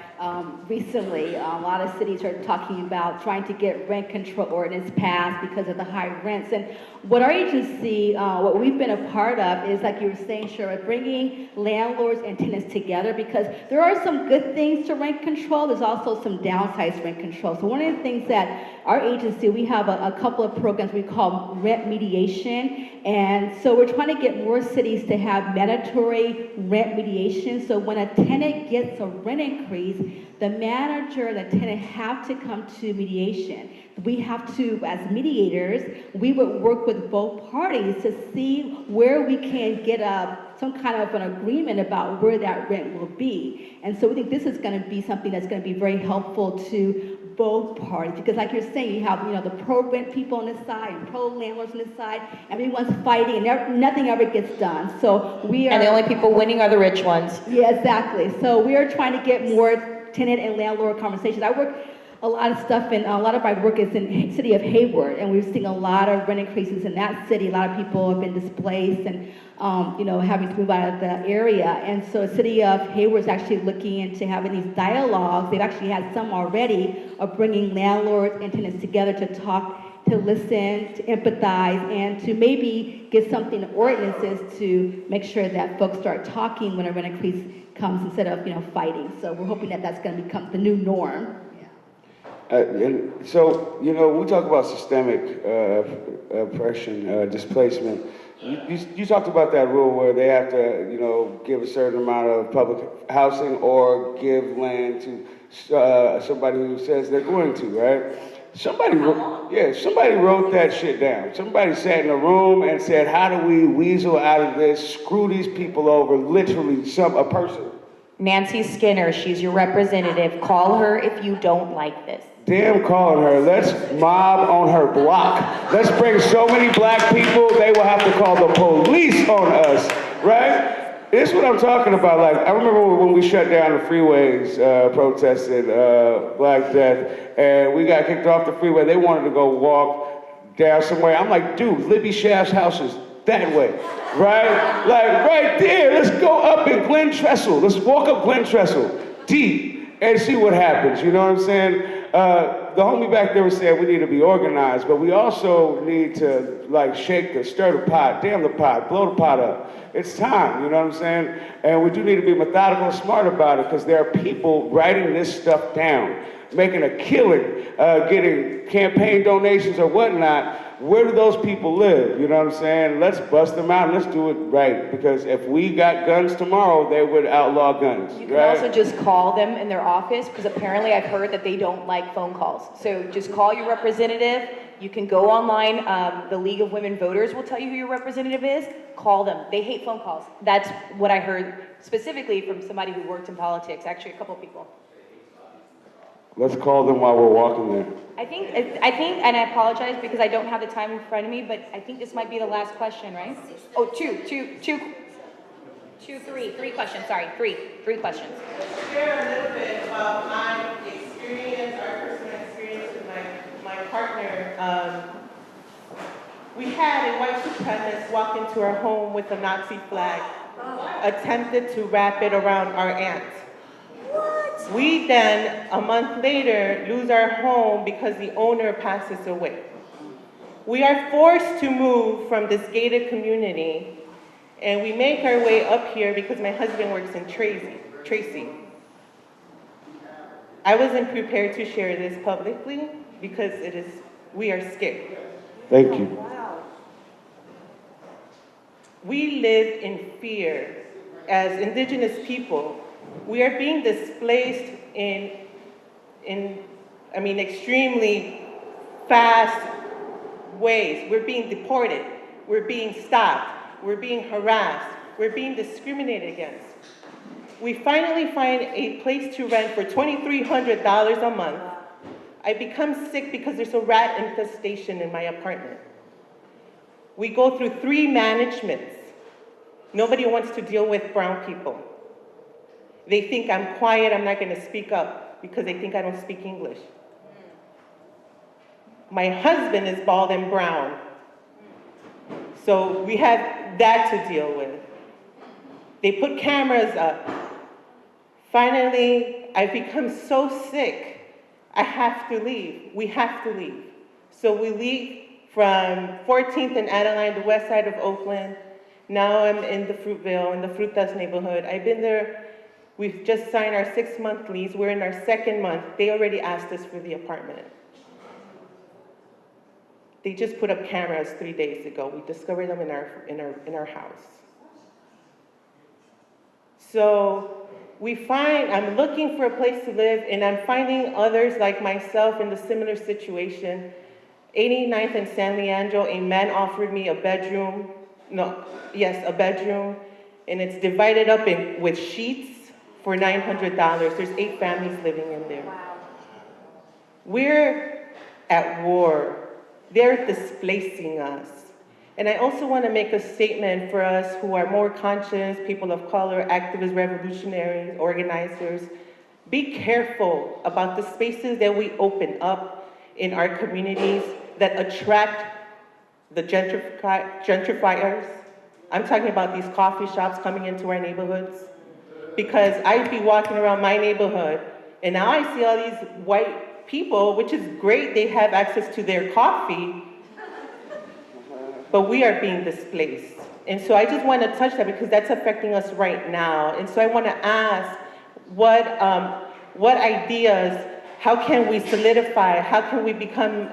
recently. A lot of cities are talking about trying to get rent control ordinance passed because of the high rents. And what our agency, what we've been a part of is, like you were saying, Shirah, bringing landlords and tenants together, because there are some good things to rent control. There's also some downsides to rent control. So one of the things that our agency, we have a couple of programs we call rent mediation. And so we're trying to get more cities to have mandatory rent mediation. So when a tenant gets a rent increase, the manager and the tenant have to come to mediation. We have to, as mediators, we would work with both parties to see where we can get some kind of an agreement about where that rent will be. And so we think this is going to be something that's going to be very helpful to both parties, because like you're saying, you have the pro-rent people on this side and pro-landlords on this side. Everyone's fighting and nothing ever gets done. So we are— And the only people winning are the rich ones. Yeah, exactly. So we are trying to get more tenant and landlord conversations. I work a lot of stuff, and a lot of my work is in the city of Hayward, and we've seen a lot of rent increases in that city. A lot of people have been displaced and having to move out of the area. And so the city of Hayward is actually looking into having these dialogues. They've actually had some already of bringing landlords and tenants together to talk, to listen, to empathize, and to maybe get something in ordinances to make sure that folks start talking when a rent increase comes instead of fighting. So we're hoping that that's going to become the new norm. And so, we talk about systemic oppression, displacement. You talked about that rule where they have to, give a certain amount of public housing or give land to somebody who says they're going to, right? Somebody wrote that shit down. Somebody sat in a room and said, how do we weasel out of this, screw these people over, literally a person. Nancy Skinner, she's your representative. Call her if you don't like this. Damn calling her. Let's mob on her block. Let's bring so many black people, they will have to call the police on us, right? This is what I'm talking about. Like, I remember when we shut down the freeways, protested Black Death, and we got kicked off the freeway. They wanted to go walk down somewhere. I'm like, dude, Libby Schaff's house is that way, right? Like, right there. Let's go up in Glen Trestle. Let's walk up Glen Trestle, deep, and see what happens. You know what I'm saying? The homie back there was saying we need to be organized, but we also need to like stir the pot, damn the pot, blow the pot up. It's time, you know what I'm saying? And we do need to be methodical and smart about it because there are people writing this stuff down, making a killing, getting campaign donations or whatnot. Where do those people live? You know what I'm saying? Let's bust them out and let's do it right. Because if we got guns tomorrow, they would outlaw guns. You can also just call them in their office, because apparently I've heard that they don't like phone calls. So just call your representative. You can go online. The League of Women Voters will tell you who your representative is. Call them. They hate phone calls. That's what I heard specifically from somebody who worked in politics, actually a couple of people. Let's call them while we're walking there. I think, and I apologize because I don't have the time in front of me, but I think this might be the last question, right? Oh, three questions, sorry, three questions. Share a little bit about my experience, our personal experience with my partner. We had a white supremacist walk into our home with a Nazi flag, attempted to wrap it around our aunt. What? We then, a month later, lose our home because the owner passes away. We are forced to move from this gated community, and we make our way up here because my husband works in Tracy. I wasn't prepared to share this publicly because we are scared. Thank you. Wow. We live in fear as Indigenous people. We are being displaced in extremely fast ways. We're being deported. We're being stopped. We're being harassed. We're being discriminated against. We finally find a place to rent for $2,300 a month. I become sick because there's a rat infestation in my apartment. We go through 3 managements. Nobody wants to deal with brown people. They think I'm quiet, I'm not going to speak up because they think I don't speak English. My husband is bald and brown. So we have that to deal with. They put cameras up. Finally, I've become so sick, I have to leave. We have to leave. So we leave from 14th and Adeline, the west side of Oakland. Now I'm in the Fruitville, in the Frutas neighborhood. I've been there. We've just signed our 6-month lease. We're in our 2nd month. They already asked us for the apartment. They just put up cameras 3 days ago. We discovered them in our house. So I'm looking for a place to live, and I'm finding others like myself in the similar situation. 89th and San Leandro, a man offered me a bedroom, a bedroom, and it's divided up with sheets for $900. There's 8 families living in there. Wow. We're at war. They're displacing us. And I also want to make a statement for us who are more conscious, people of color, activists, revolutionaries, organizers. Be careful about the spaces that we open up in our communities that attract the gentrifiers. I'm talking about these coffee shops coming into our neighborhoods. Because I'd be walking around my neighborhood, and now I see all these white people, which is great, they have access to their coffee, but we are being displaced. And so I just want to touch that because that's affecting us right now. And so I want to ask, what ideas, how can we solidify, how can we become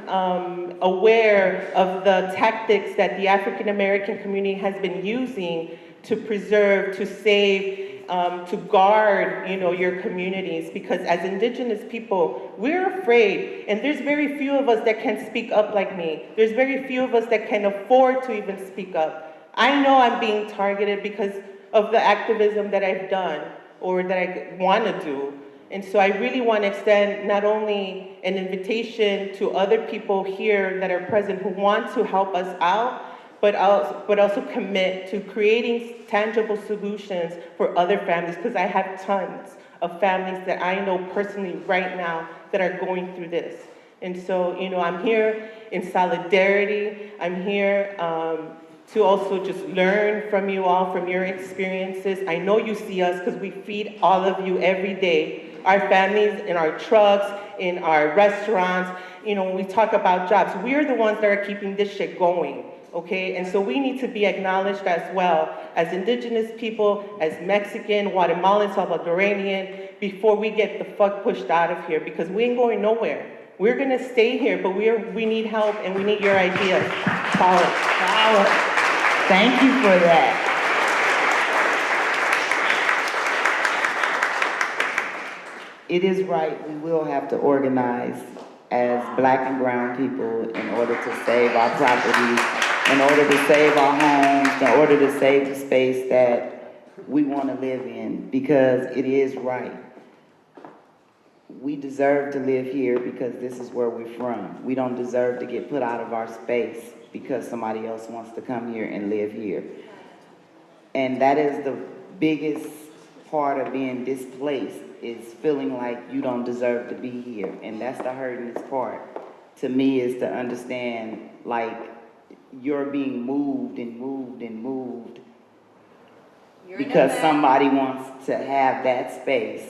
aware of the tactics that the African American community has been using to preserve, to save, to guard, your communities, because as Indigenous people, we're afraid, and there's very few of us that can speak up like me. There's very few of us that can afford to even speak up. I know I'm being targeted because of the activism that I've done, or that I want to do. And so I really want to extend not only an invitation to other people here that are present who want to help us out, but also commit to creating tangible solutions for other families, because I have tons of families that I know personally right now that are going through this. And so, you know, I'm here in solidarity. I'm here to also just learn from you all, from your experiences. I know you see us because we feed all of you every day. Our families, in our trucks, in our restaurants, you know, when we talk about jobs, we're the ones that are keeping this shit going, okay? And so we need to be acknowledged as well, as indigenous people, as Mexican, Guatemalan, Salvadorian, before we get the fuck pushed out of here, because we ain't going nowhere. We're gonna stay here, but we need help and we need your ideas. Power. Power. Thank you for that. It is right, we will have to organize as Black and brown people in order to save our properties, in order to save our homes, in order to save the space that we want to live in, because it is right. We deserve to live here because this is where we're from. We don't deserve to get put out of our space because somebody else wants to come here and live here. And that is the biggest part of being displaced, is feeling like you don't deserve to be here. And that's the hurtingest part to me, is to understand like you're being moved and moved and moved because somebody wants to have that space.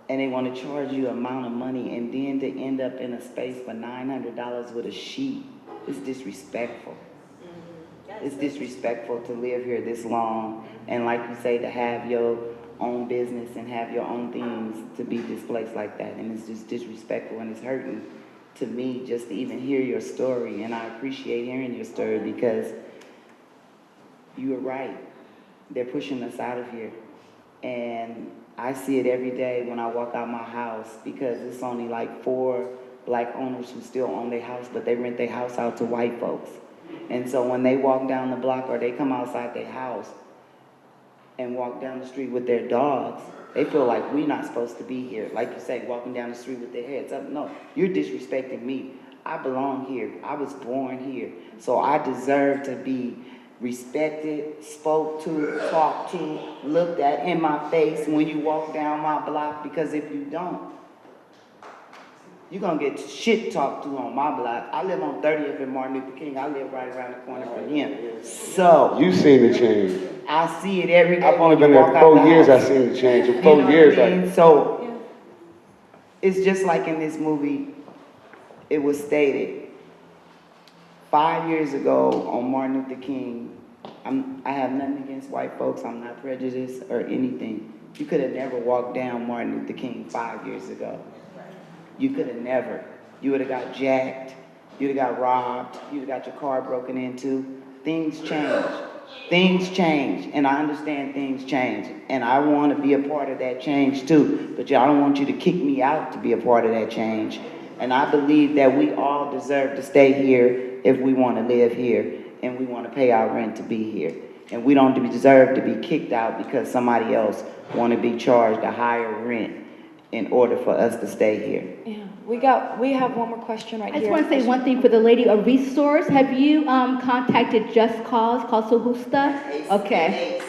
And they want to charge you amount of money, and then to end up in a space for $900 with a sheet. It's disrespectful. It's disrespectful to live here this long, and like you say, to have your own business and have your own things, to be displaced like that. And it's just disrespectful, and it's hurting to me just to even hear your story. And I appreciate hearing your story, because you are right. They're pushing us out of here. And I see it every day when I walk out my house, because it's only like 4 Black owners who still own their house, but they rent their house out to white folks. And so when they walk down the block, or they come outside their house and walk down the street with their dogs, they feel like we're not supposed to be here. Like you say, walking down the street with their heads up. No, you're disrespecting me. I belong here. I was born here. So I deserve to be respected, spoke to, talked to, looked at in my face when you walk down my block, because if you don't, you're gonna get shit talked to on my block. I live on 30th and Martin Luther King. I live right around the corner from him. So You seen the change. I see it every day. I've only been there 4 years. I've seen the change. In 4 years, I mean? So it's just like in this movie, it was stated 5 years ago on Martin Luther King. I have nothing against white folks. I'm not prejudiced or anything. You could have never walked down Martin Luther King 5 years ago. You could have never. You would have got jacked. You'd have got robbed. You'd have got your car broken into. Things change. Things change. And I understand things change. And I want to be a part of that change too. But I don't want you to kick me out to be a part of that change. And I believe that we all deserve to stay here if we want to live here. And we want to pay our rent to be here. And we don't deserve to be kicked out because somebody else want to be charged a higher rent in order for us to stay here. Yeah, we have one more question right here. I just want to say one thing for the lady, a resource. Have you contacted Just Cause, Casa Justa? Okay.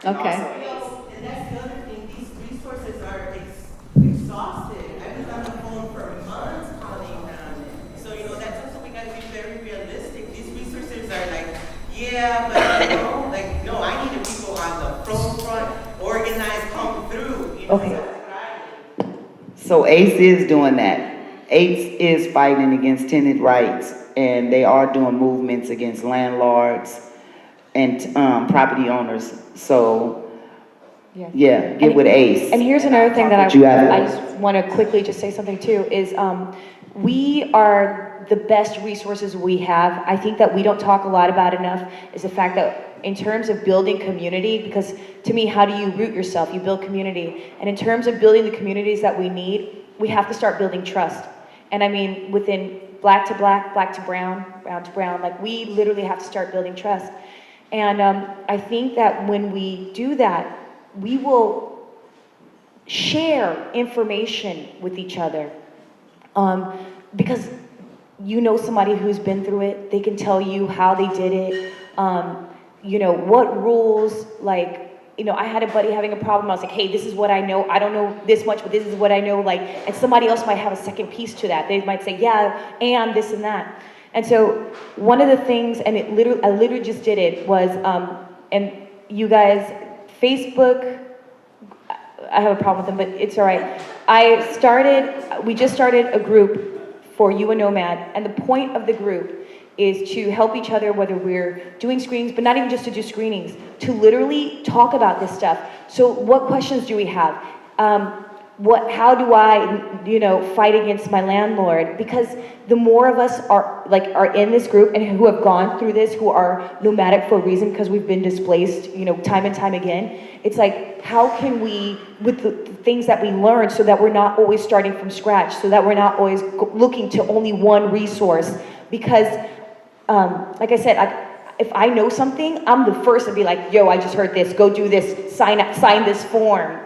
Okay. And that's the other thing, these resources are exhausted. I've been on the phone for months calling them. So, you know, that's also, we got to be very realistic. These resources are like, yeah, but you know, like, no, I need the people on the front, organized, come through. You know, Okay. So ACE is doing that. ACE is fighting against tenant rights, and they are doing movements against landlords and property owners. So, yeah, get with ACE. And here's another thing that I just want to quickly just say something too, is we are the best resources we have. I think that we don't talk a lot about enough is the fact that in terms of building community, because to me, how do you root yourself? You build community. And in terms of building the communities that we need, we have to start building trust. And I mean, within black to black, black to brown, brown to brown, like we literally have to start building trust. And I think that when we do that, we will share information with each other. Because you know somebody who's been through it, they can tell you how they did it, you know, what rules, like, you know, I had a buddy having a problem. I was like, hey, this is what I know. I don't know this much, but this is what I know. Like, and somebody else might have a second piece to that. They might say, yeah, and this and that. And so one of the things, and I literally just did it, was, and you guys, Facebook, I have a problem with them, but it's all right. We just started a group for You, A NOMAD, and the point of the group is to help each other, whether we're doing screenings, but not even just to do screenings, to literally talk about this stuff. So what questions do we have? How do I, you know, fight against my landlord? Because the more of us are in this group and who have gone through this, who are nomadic for a reason, because we've been displaced, you know, time and time again, it's like, how can we, with the things that we learn, so that we're not always starting from scratch, so that we're not always looking to only one resource? Because, like I said, if I know something, I'm the first to be like, yo, I just heard this, go do this, sign this form,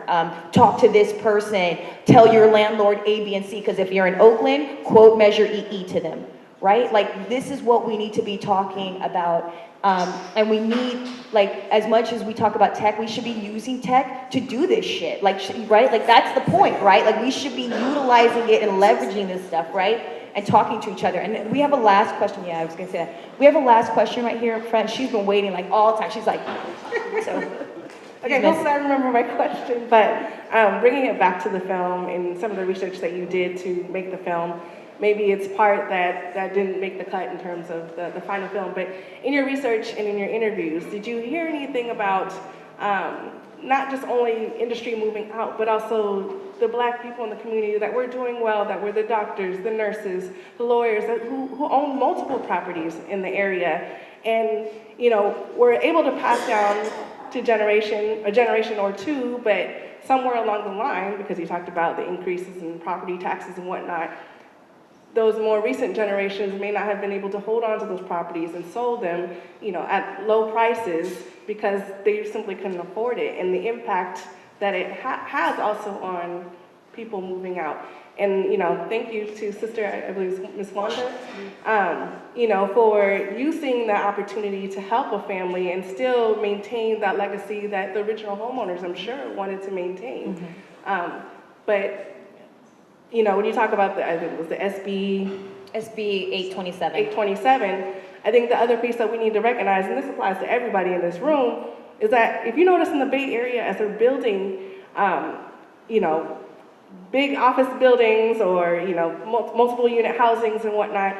talk to this person, tell your landlord A, B, and C, because if you're in Oakland, quote, measure EE to them, right? Like, this is what we need to be talking about. And we need, like, as much as we talk about tech, we should be using tech to do this shit, like, right? Like, that's the point, right? Like, we should be utilizing it and leveraging this stuff, right? And talking to each other. And we have a last question. Yeah, I was gonna say that. We have a last question right here, friend. She's been waiting like all the time. She's like, so. Okay, hopefully I remember my question, but bringing it back to the film and some of the research that you did to make the film, maybe it's part that didn't make the cut in terms of the final film, but in your research and in your interviews, did you hear anything about not just only industry moving out, but also the Black people in the community that were doing well, that were the doctors, the nurses, the lawyers, who own multiple properties in the area, and, you know, were able to pass down to a generation or two, but somewhere along the line, because you talked about the increases in property taxes and whatnot, those more recent generations may not have been able to hold on to those properties and sold them, you know, at low prices because they simply couldn't afford it, and the impact that it has also on people moving out. And, you know, thank you to Sister, I believe Ms. Wanda, you know, for using that opportunity to help a family and still maintain that legacy that the original homeowners, I'm sure, wanted to maintain. Mm-hmm. But, you know, when you talk about I think it was the SB 827. 827, I think the other piece that we need to recognize, and this applies to everybody in this room, is that if you notice in the Bay Area as they're building, you know, big office buildings or, you know, multiple unit housings and whatnot,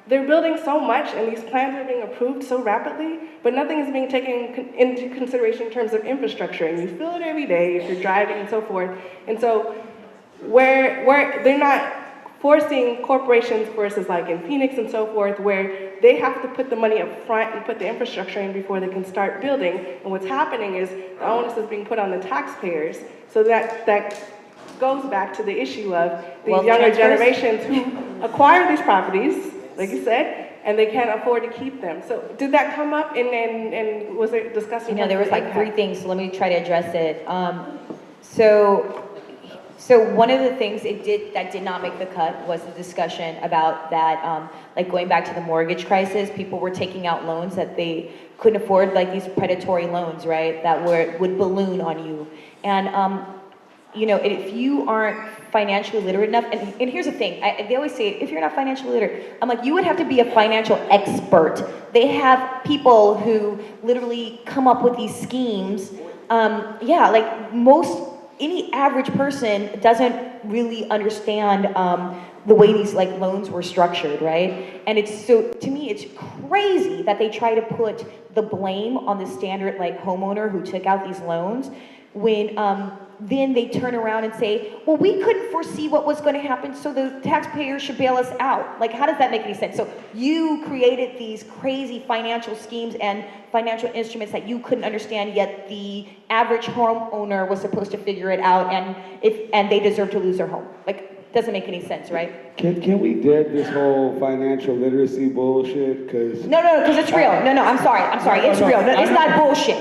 they're building so much and these plans are being approved so rapidly, but nothing is being taken into consideration in terms of infrastructure. And you feel it every day if you're driving and so forth. And so where they're not forcing corporations versus like in Phoenix and so forth, where they have to put the money up front and put the infrastructure in before they can start building. And what's happening is the onus is being put on the taxpayers. So that goes back to the issue of these younger generations who acquire these properties, like you said, and they can't afford to keep them. So did that come up and was it discussed? You know, there was like 3 things, so let me try to address it. So one of the things that did not make the cut was the discussion about that, like going back to the mortgage crisis, people were taking out loans that they couldn't afford, like these predatory loans, right, that would balloon on you. And, you know, if you aren't financially literate enough, and here's the thing, they always say, if you're not financially literate, I'm like, you would have to be a financial expert. They have people who literally come up with these schemes. Yeah, like any average person doesn't really understand the way these like loans were structured, right? And it's so, to me, it's crazy that they try to put the blame on the standard like homeowner who took out these loans when then they turn around and say, well, we couldn't foresee what was going to happen, so the taxpayer should bail us out. Like, how does that make any sense? So you created these crazy financial schemes and financial instruments that you couldn't understand, yet the average homeowner was supposed to figure it out, and they deserve to lose their home. Like, doesn't make any sense, right? Can we dead this whole financial literacy bullshit? Because No, because it's real. No, I'm sorry. It's real. No, it's not bullshit.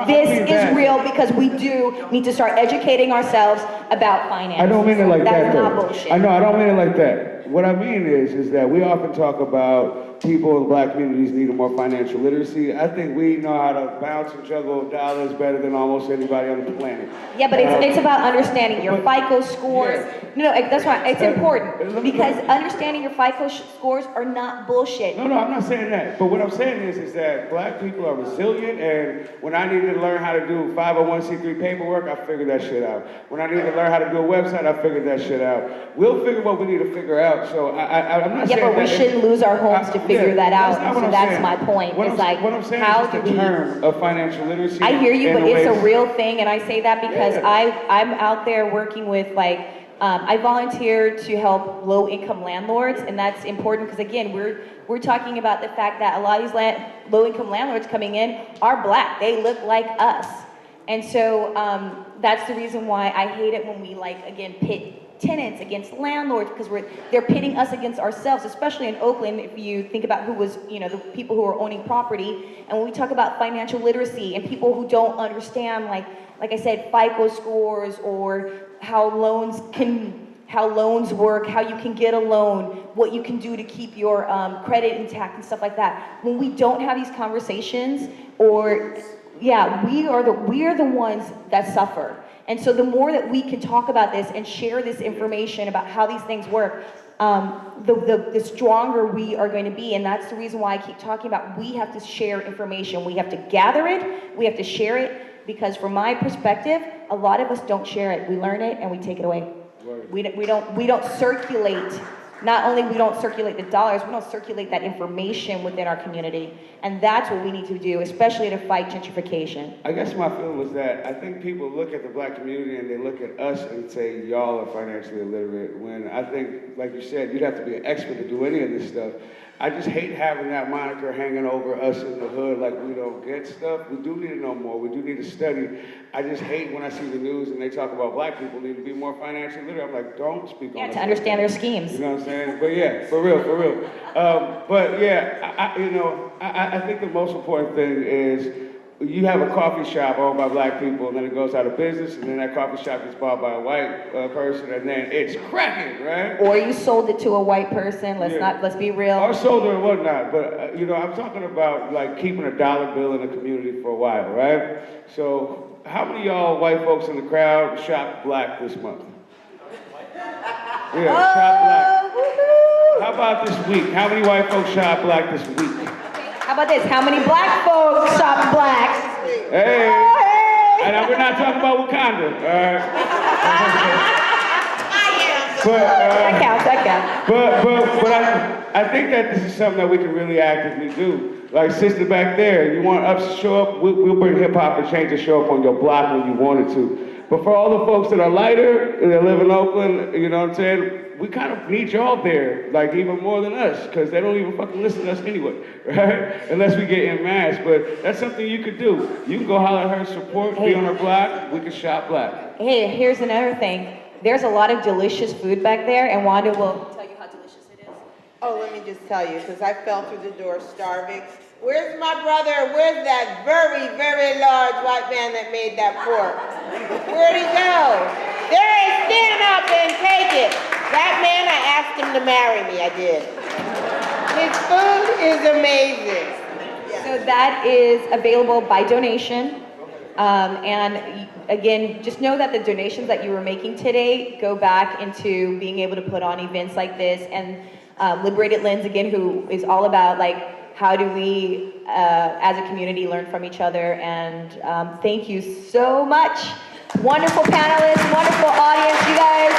This is real because we do need to start educating ourselves about finance. I don't mean it like that, That's though. not bullshit. I know, I don't mean it like that. What I mean is that we often talk about people in black communities needing more financial literacy. I think we know how to bounce and juggle dollars better than almost anybody on the planet. Yeah, but it's about understanding your FICO scores. No, that's why it's important because understanding your FICO scores are not bullshit. No, I'm not saying that. But what I'm saying is that black people are resilient, and when I needed to learn how to do 501c3 paperwork, I figured that shit out. When I needed to learn how to do a website, I figured that shit out. We'll figure what we need to figure out. So I'm not saying Yeah, but we shouldn't lose our homes to figure that out. So that's my point. What It's like, what I'm saying how is do the we? term of financial literacy. I hear you, in but a it's way- a real thing, and I say that because I'm out there working with I volunteer to help low-income landlords, and that's important because again, we're talking about the fact that a lot of these low-income landlords coming in are black. They look like us, and so that's the reason why I hate it when we again pit tenants against landlords because they're pitting us against ourselves, especially in Oakland. If you think about who was the people who are owning property, and when we talk about financial literacy and people who don't understand like I said, FICO scores or how loans work, how you can get a loan, what you can do to keep your credit intact and stuff like that. When we don't have these conversations, we are the ones that suffer. And so the more that we can talk about this and share this information about how these things work, the stronger we are going to be. And that's the reason why I keep talking about we have to share information. We have to gather it, we have to share it, because from my perspective, a lot of us don't share it. We learn it and we take it away. We don't circulate. Not only we don't circulate the dollars, we don't circulate that information within our community. And that's what we need to do, especially to fight gentrification. I guess my feeling was that I think people look at the black community and they look at us and say, y'all are financially illiterate, when I think, like you said, you'd have to be an expert to do any of this stuff. I just hate having that moniker hanging over us in the hood like we don't get stuff. We do need to know more. We do need to study. I just hate when I see the news and they talk about black people need to be more financially literate. I'm like, don't speak on us. To understand their schemes. You know what I'm saying? But yeah, for real. But yeah, I think the most important thing is you have a coffee shop owned by black people, and then it goes out of business, and then that coffee shop gets bought by a white person, and then it's cracking, right? Or you sold it to a white person. Let's be real. Or sold it or whatnot. But I'm talking about like keeping a dollar bill in the community for a while, right? So how many of y'all white folks in the crowd shopped black this month? Yeah, shop black. Woo-hoo. How about this week? How many white folks shop black this week? How about this? How many black folks shop black? Hey. Oh, hey. And we're not talking about Wakanda. That counts. But I think that this is something that we can really actively do. Like sister back there, you want us to show up? We'll bring hip hop for change to show up on your block when you wanted to. But for all the folks that are lighter, that live in Oakland, you know what I'm saying? We kind of need y'all there, like even more than us, because they don't even fucking listen to us anyway, right? Unless we get en masse. But that's something you could do. You can go holler at her, support, be on her block, we can shop black. Hey, here's another thing. There's a lot of delicious food back there, and Wanda will tell you how delicious it is. Oh, let me just tell you, because I fell through the door starving. Where's my brother? Where's that very, very large white man that made that pork? Where'd he go? There he is, stand up and take it. That man, I asked him to marry me, I did. His food is amazing. So that is available by donation. And again, just know that the donations that you were making today go back into being able to put on events like this. And Liberated Lens, again, who is all about how do we, as a community, learn from each other. And thank you so much. Wonderful panelists, wonderful audience, you guys.